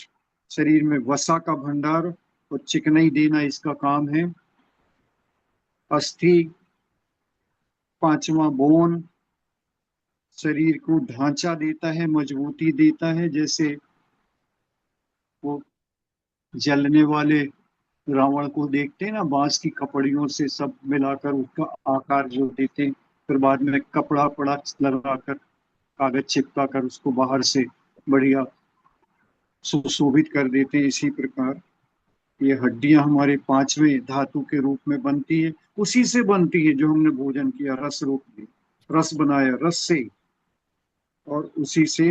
शरीर में वसा का भंडार और चिकनाई देना, इसका काम है। अस्थि, पांचवा बोन, शरीर को ढांचा देता है, मजबूती देता है। जैसे वो जलने वाले रावण को देखते हैं ना, बांस की कपड़ियों से सब मिलाकर उसका आकार जो देते हैं, फिर बाद में कपड़ा पड़ा लगाकर, कागज चिपका कर उसको बाहर से बढ़िया सुशोभित कर देते हैं। इसी प्रकार ये हड्डियां हमारे पांचवें धातु के रूप में बनती है, उसी से बनती है जो हमने भोजन किया, रस रूप में रस बनाया रस से, और उसी से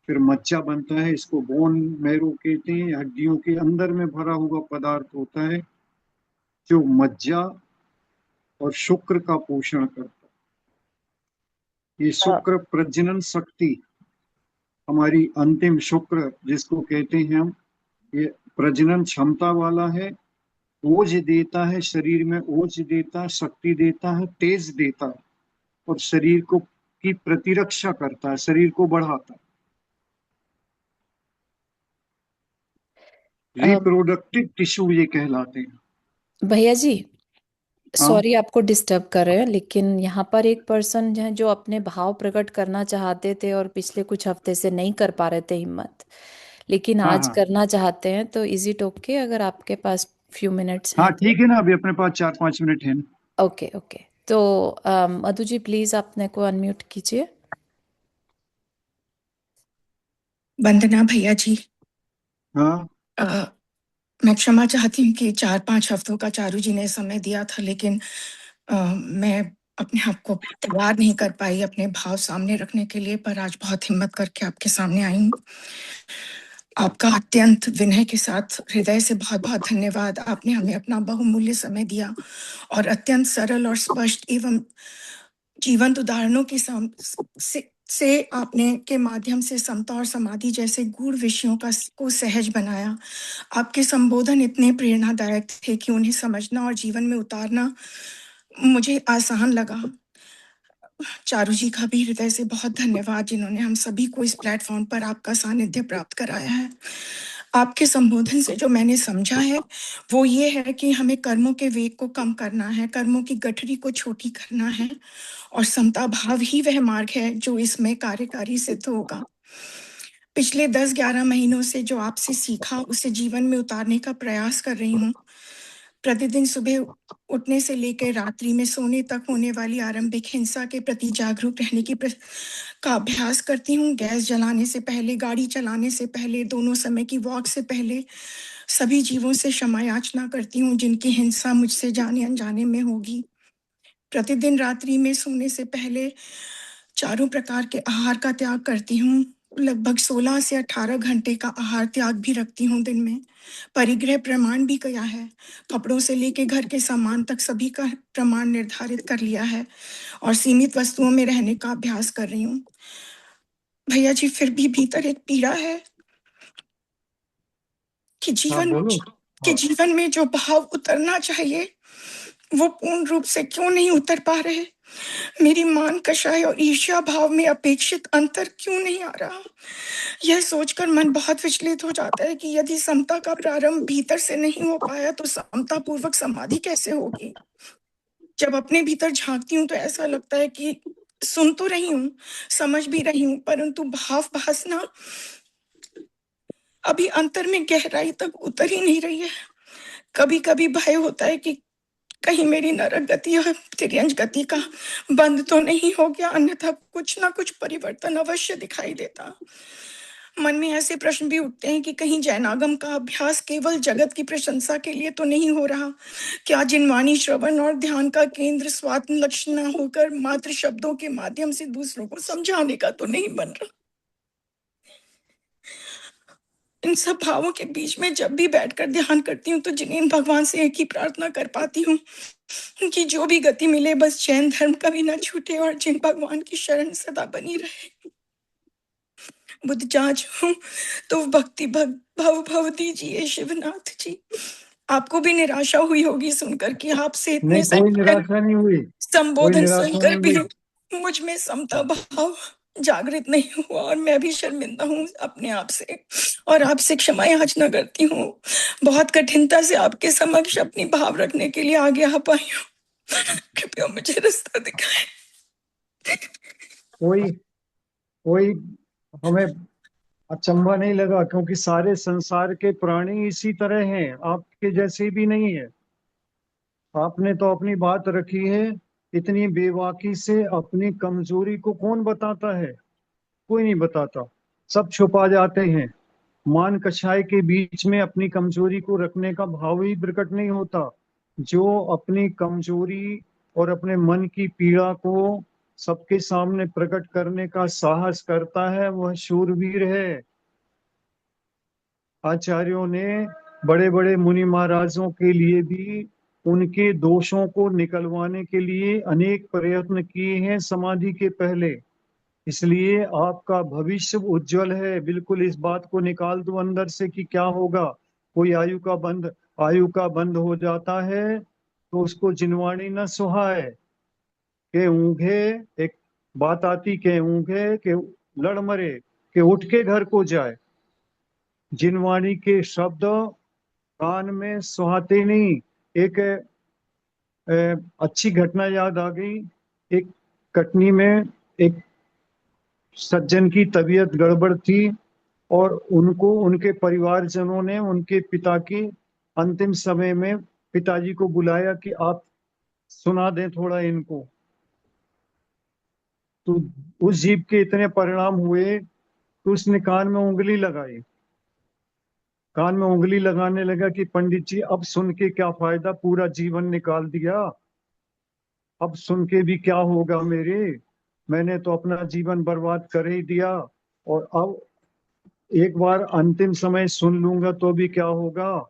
फिर मज्जा बनता है। इसको बोन मैरो कहते हैं। हड्डियों के अंदर में भरा हुआ पदार्थ होता है जो मज्जा और शुक्र का पोषण करता है। ये शुक्र प्रजनन शक्ति, हमारी अंतिम शुक्र जिसको कहते हैं हम, ये प्रजनन क्षमता वाला है। ओज देता है, शरीर में ओज देता है, शक्ति देता है, तेज देता है, और शरीर को की प्रतिरक्षा करता है, शरीर को बढ़ाता है। अ, रिप्रोडक्टिव टिश्यू ये कहलाते हैं। भैया जी, हाँ सॉरी आपको डिस्टर्ब कर रहे हैं, लेकिन यहाँ पर एक पर्सन है जो अपने भाव प्रकट करना चाहते थे और पिछले कुछ हफ्ते से नहीं कर पा रहे थे हिम्मत, लेकिन हाँ आज हाँ करना चाहते हैं। तो इज इट ओके अगर आपके पास फ्यू मिनट्स हाँ, हैं तो? ठीक है ना, अभी अपने पास 4-5 मिनट है ना। Okay okay. तो मधु जी प्लीज अपने को अनम्यूट कीजिए। वंदना भैया जी। हाँ अ, मैं क्षमा चाहती हूँ कि 4-5 हफ्तों का चारू जी ने समय दिया था, लेकिन मैं अपने आप को तैयार नहीं कर पाई अपने भाव सामने रखने के लिए, पर आज बहुत हिम्मत करके आपके सामने आई हूँ। आपका अत्यंत विनय के साथ हृदय से बहुत बहुत धन्यवाद। आपने हमें अपना बहुमूल्य समय दिया और अत्यंत सरल और स्पष्ट एवं जीवंत उदाहरणों के से आपने के माध्यम से समता और समाधि जैसे गूढ़ विषयों को सहज बनाया। आपके संबोधन इतने प्रेरणादायक थे कि उन्हें समझना और जीवन में उतारना मुझे आसान लगा। चारू जी का भी हृदय से बहुत धन्यवाद, जिन्होंने हम सभी को इस प्लेटफॉर्म पर आपका सानिध्य प्राप्त कराया है। आपके संबोधन से जो मैंने समझा है वो ये है कि हमें कर्मों के वेग को कम करना है, कर्मों की गठरी को छोटी करना है, और समता भाव ही वह मार्ग है जो इसमें कार्यकारी सिद्ध होगा। पिछले 10-11 महीनों से जो आपसे सीखा उसे जीवन में उतारने का प्रयास कर रही हूँ। प्रतिदिन सुबह उठने से लेकर रात्रि में सोने तक होने वाली आरंभिक हिंसा के प्रति जागरूक रहने का अभ्यास करती हूँ। गैस जलाने से पहले, गाड़ी चलाने से पहले, दोनों समय की वॉक से पहले सभी जीवों से क्षमा याचना करती हूँ जिनकी हिंसा मुझसे जाने अनजाने में होगी। प्रतिदिन रात्रि में सोने से पहले चारों प्रकार के आहार का त्याग करती हूँ। लगभग 16 से 18 घंटे का आहार त्याग भी रखती हूँ दिन में। परिग्रह प्रमाण भी किया है। कपड़ों से लेके घर के सामान तक सभी का प्रमाण निर्धारित कर लिया है और सीमित वस्तुओं में रहने का अभ्यास कर रही हूँ। भैया जी, फिर भी भीतर एक पीड़ा है कि हाँ बोलो। हाँ जीवन में जो भाव उतरना चाहिए वो पूर्ण रूप से क्यों नहीं उतर पा रहे। मेरी मान कषाय और ईर्ष्या भाव में अपेक्षित अंतर क्यों नहीं आ रहा। यह सोचकर मन बहुत विचलित हो जाता है कि यदि समता का प्रारंभ भीतर से नहीं हो पाया तो समता पूर्वक समाधि कैसे होगी। जब अपने भीतर झांकती हूँ तो ऐसा लगता है कि सुन तो रही हूँ, समझ भी रही हूँ, परंतु भाव भासना अभी अंतर में गहराई तक उतर ही नहीं रही है। कभी कभी भय होता है कि कहीं मेरी नरक गति और तिर्यंज गति का बंद तो नहीं हो गया, अन्यथा कुछ ना कुछ परिवर्तन अवश्य दिखाई देता। मन में ऐसे प्रश्न भी उठते हैं कि कहीं जैनागम का अभ्यास केवल जगत की प्रशंसा के लिए तो नहीं हो रहा। क्या जिनवाणी श्रवण और ध्यान का केंद्र स्वात्म लक्ष्य न होकर मात्र शब्दों के माध्यम से दूसरों को समझाने का तो नहीं बन रहा। इन सब भावों के बीच में जब भी बैठकर ध्यान करती हूँ तो जिनेन भगवान से एक ही प्रार्थना कर पाती हूँ कि जो भी गति मिले बस जैन धर्म कभी ना छूटे और जिन भगवान की शरण सदा बनी रहे। बुद्ध जांच हूँ तो भक्ति भव भव दीजिए शिवनाथ जी। आपको भी निराशा हुई होगी सुनकर कि आपसे इतने नहीं, कोई निराशा नहीं हुई, कोई संबोधन निराशा सुनकर नहीं भी हुई। मुझ में समता भाव जागृत नहीं हुआ और मैं भी शर्मिंदा हूँ अपने आप से और आपसे क्षमा याचना करती हूँ। बहुत कठिनता से आपके समक्ष अपनी भाव रखने के लिए आगे आ पाई हूँ। कृपया मुझे रास्ता दिखाएं। कोई कोई हमें अचंभा नहीं लगा, क्योंकि सारे संसार के प्राणी इसी तरह हैं, आपके जैसे भी नहीं है। आपने तो अपनी बात रखी है इतनी बेबाकी से। अपनी कमजोरी को कौन बताता है? कोई नहीं बताता, सब छुपा जाते हैं। मान कछाय के बीच में अपनी कमजोरी को रखने का भाव ही प्रकट नहीं होता। जो अपनी कमजोरी और अपने मन की पीड़ा को सबके सामने प्रकट करने का साहस करता है वह शूरवीर है। आचार्यों ने बड़े बड़े मुनि महाराजों के लिए भी उनके दोषों को निकलवाने के लिए अनेक प्रयत्न किए हैं समाधि के पहले। इसलिए आपका भविष्य उज्जवल है। बिल्कुल इस बात को निकाल दो अंदर से कि क्या होगा। कोई आयु का बंद हो जाता है तो उसको जिनवाणी न सुहाए के ऊँघे। एक बात आती के ऊँघे के लड़ मरे के उठ के घर को जाए। जिनवाणी के शब्द कान में सुहाते नहीं। एक अच्छी घटना याद आ गई। एक कटनी में एक सज्जन की तबीयत गड़बड़ थी और उनको उनके परिवारजनों ने उनके पिता की अंतिम समय में पिताजी को बुलाया कि आप सुना दें थोड़ा इनको। तो उस जीव के इतने परिणाम हुए तो उसने कान में उंगली लगाई। कान में उंगली लगाने लगा कि पंडित जी अब सुन के क्या फायदा, पूरा जीवन निकाल दिया, अब सुन के भी क्या होगा मेरे, मैंने तो अपना जीवन बर्बाद कर ही दिया और अब एक बार अंतिम समय सुन लूंगा तो भी क्या होगा।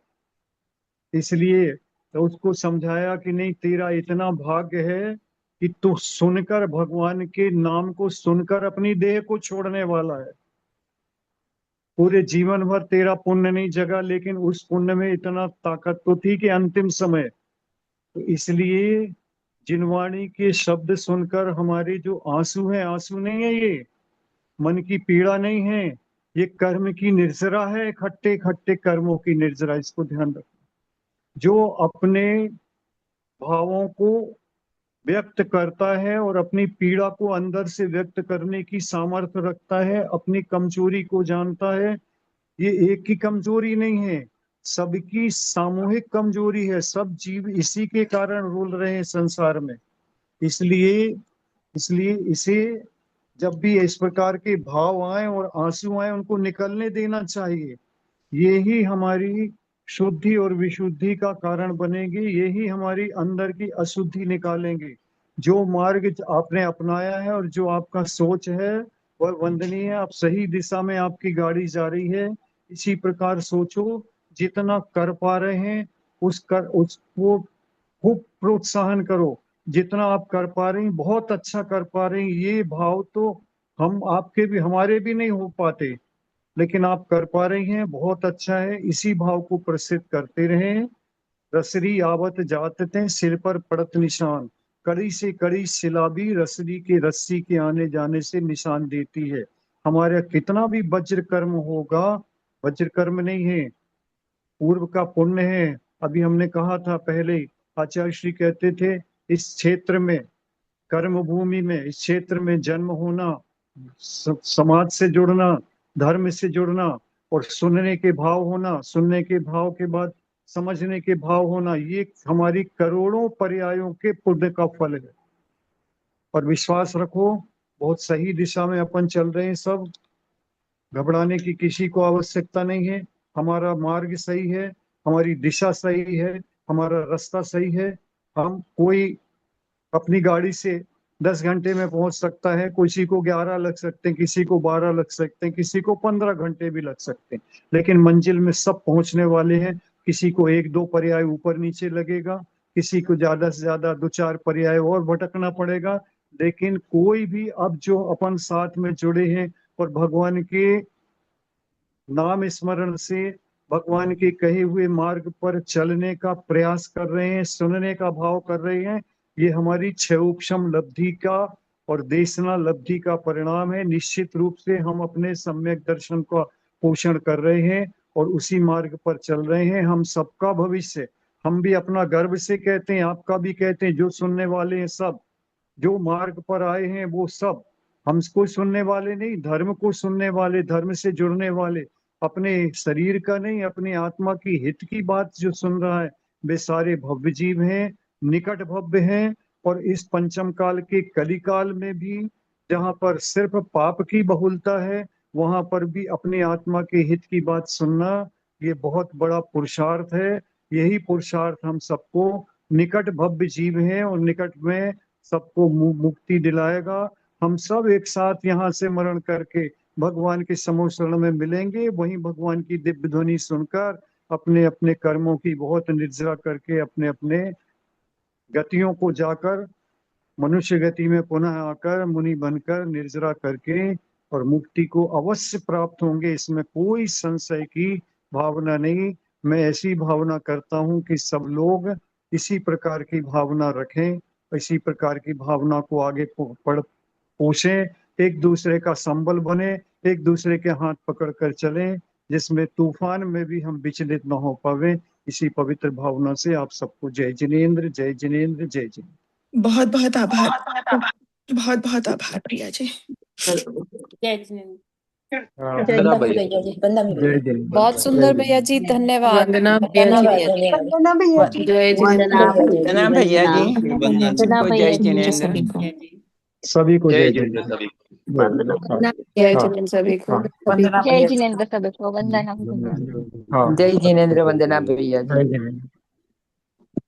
इसलिए तो उसको समझाया कि नहीं, तेरा इतना भाग्य है कि तू सुनकर भगवान के नाम को सुनकर अपनी देह को छोड़ने वाला है। पूरे जीवन भर तेरा पुण्य नहीं जगा, लेकिन उस पुण्य में इतना ताकत तो थी कि अंतिम समय। तो इसलिए जिनवाणी के शब्द सुनकर हमारे जो आंसू हैं, आंसू नहीं है ये, मन की पीड़ा नहीं है, ये कर्म की निर्जरा है, खट्टे खट्टे कर्मों की निर्जरा। इसको ध्यान रखो। जो अपने भावों को व्यक्त करता है और अपनी पीड़ा को अंदर से व्यक्त करने की सामर्थ्य रखता है, अपनी कमजोरी को जानता है। ये एक की कमजोरी नहीं है, सबकी सामूहिक कमजोरी है। सब जीव इसी के कारण रुल रहे हैं संसार में। इसलिए इसलिए इसे जब भी इस प्रकार के भाव आए और आंसू आए उनको निकलने देना चाहिए। ये ही हमारी शुद्धि और विशुद्धि का कारण बनेगी, यही हमारी अंदर की अशुद्धि निकालेंगे। जो मार्ग आपने अपनाया है और जो आपका सोच है वह वंदनीय है। आप सही दिशा में आपकी गाड़ी जा रही है। इसी प्रकार सोचो, जितना कर पा रहे हैं उसको खूब प्रोत्साहन करो। जितना आप कर पा रही हैं बहुत अच्छा कर पा रही हैं। ये भाव तो हम आपके भी हमारे भी नहीं हो पाते, लेकिन आप कर पा रही हैं, बहुत अच्छा है। इसी भाव को प्रसिद्ध करते रहें। रसरी आवत जात ते सिर पर पड़त निशान, कड़ी से कड़ी सिला भी रसरी के रस्सी के आने जाने से निशान देती है। हमारा कितना भी वज्र कर्म होगा, वज्र कर्म नहीं है, पूर्व का पुण्य है। अभी हमने कहा था पहले, आचार्य श्री कहते थे इस क्षेत्र में, कर्म भूमि में, इस क्षेत्र में जन्म होना, समाज से जुड़ना, धर्म से जुड़ना और सुनने के भाव होना, सुनने के भाव के बाद समझने के भाव होना, ये हमारी करोड़ों पर्यायों के पुण्य का फल है। और विश्वास रखो, बहुत सही दिशा में अपन चल रहे हैं सब। घबराने की किसी को आवश्यकता नहीं है। हमारा मार्ग सही है, हमारी दिशा सही है, हमारा रास्ता सही है। हम कोई अपनी गाड़ी से 10 घंटे में पहुंच सकता है, किसी को 11 लग सकते हैं, किसी को 12 लग सकते हैं, किसी को 15 घंटे भी लग सकते हैं, लेकिन मंजिल में सब पहुंचने वाले हैं। किसी को 1-2 पर्याय ऊपर नीचे लगेगा, किसी को ज्यादा से ज्यादा 2-4 पर्याय और भटकना पड़ेगा, लेकिन कोई भी अब जो अपन साथ में जुड़े हैं और भगवान के नाम स्मरण से भगवान के कहे हुए मार्ग पर चलने का प्रयास कर रहे हैं, सुनने का भाव कर रहे हैं, ये हमारी क्षयोक्षम लब्धि का और देशना लब्धि का परिणाम है। निश्चित रूप से हम अपने सम्यक दर्शन का पोषण कर रहे हैं और उसी मार्ग पर चल रहे हैं। हम सबका भविष्य, हम भी अपना गर्व से कहते हैं, आपका भी कहते हैं, जो सुनने वाले हैं सब, जो मार्ग पर आए हैं वो सब, हमको सुनने वाले नहीं, धर्म को सुनने वाले, धर्म से जुड़ने वाले, अपने शरीर का नहीं, अपनी आत्मा की हित की बात जो सुन रहा है, वे सारे भव्य जीव हैं, निकट भव्य हैं। और इस पंचम काल के कली काल में भी, जहाँ पर सिर्फ पाप की बहुलता है, वहां पर भी अपनी आत्मा के हित की बात सुनना, ये बहुत बड़ा पुरुषार्थ है। यही पुरुषार्थ हम सबको, निकट भव्य जीव हैं और निकट में सबको मुक्ति दिलाएगा। हम सब एक साथ यहाँ से मरण करके भगवान के समूह शरण में मिलेंगे, वहीं भगवान की दिव्य ध्वनि सुनकर अपने अपने कर्मों की बहुत निर्जरा करके अपने अपने गतियों को जाकर मनुष्य गति में पुनः आकर मुनि बनकर निर्जरा करके और मुक्ति को अवश्य प्राप्त होंगे। इसमें कोई संशय की भावना नहीं। मैं ऐसी भावना करता हूँ कि सब लोग इसी प्रकार की भावना रखें, इसी प्रकार की भावना को आगे पोषें, एक दूसरे का संबल बने, एक दूसरे के हाथ पकड़ कर चलें, जिसमें तूफान में भी हम विचलित न हो पावे। इसी पवित्र भावना से आप सबको जय जिनेंद्र, जय जिनेंद्र, जय जिनेंद्र। बहुत बहुत आभार, बहुत बहुत आभार प्रिया जी। जय जिनेंद्र। वंदना भैया जी, वंदना जय भैया जी। जिनेंद्र। बहुत सुंदर भैया जी, धन्यवाद। वंदना भैया जी। धन्यवाद। वंदना भैया जी, जय वंदना जिनेंद्र। वंदना भैया जी, वंदना को भैया जय जी, जिनेंद्र। सभी को जय जय जिनेंद्र जिनेंद्र। सभी वंदना जय हाँ, जिनेंद्र सभी को। हाँ, वंदना जय भैया जी। जिनेंद्र सबको, वंदना भैया। हाँ, जय जिनेंद्र, वंदना भैया जी। जय जिनेंद्र।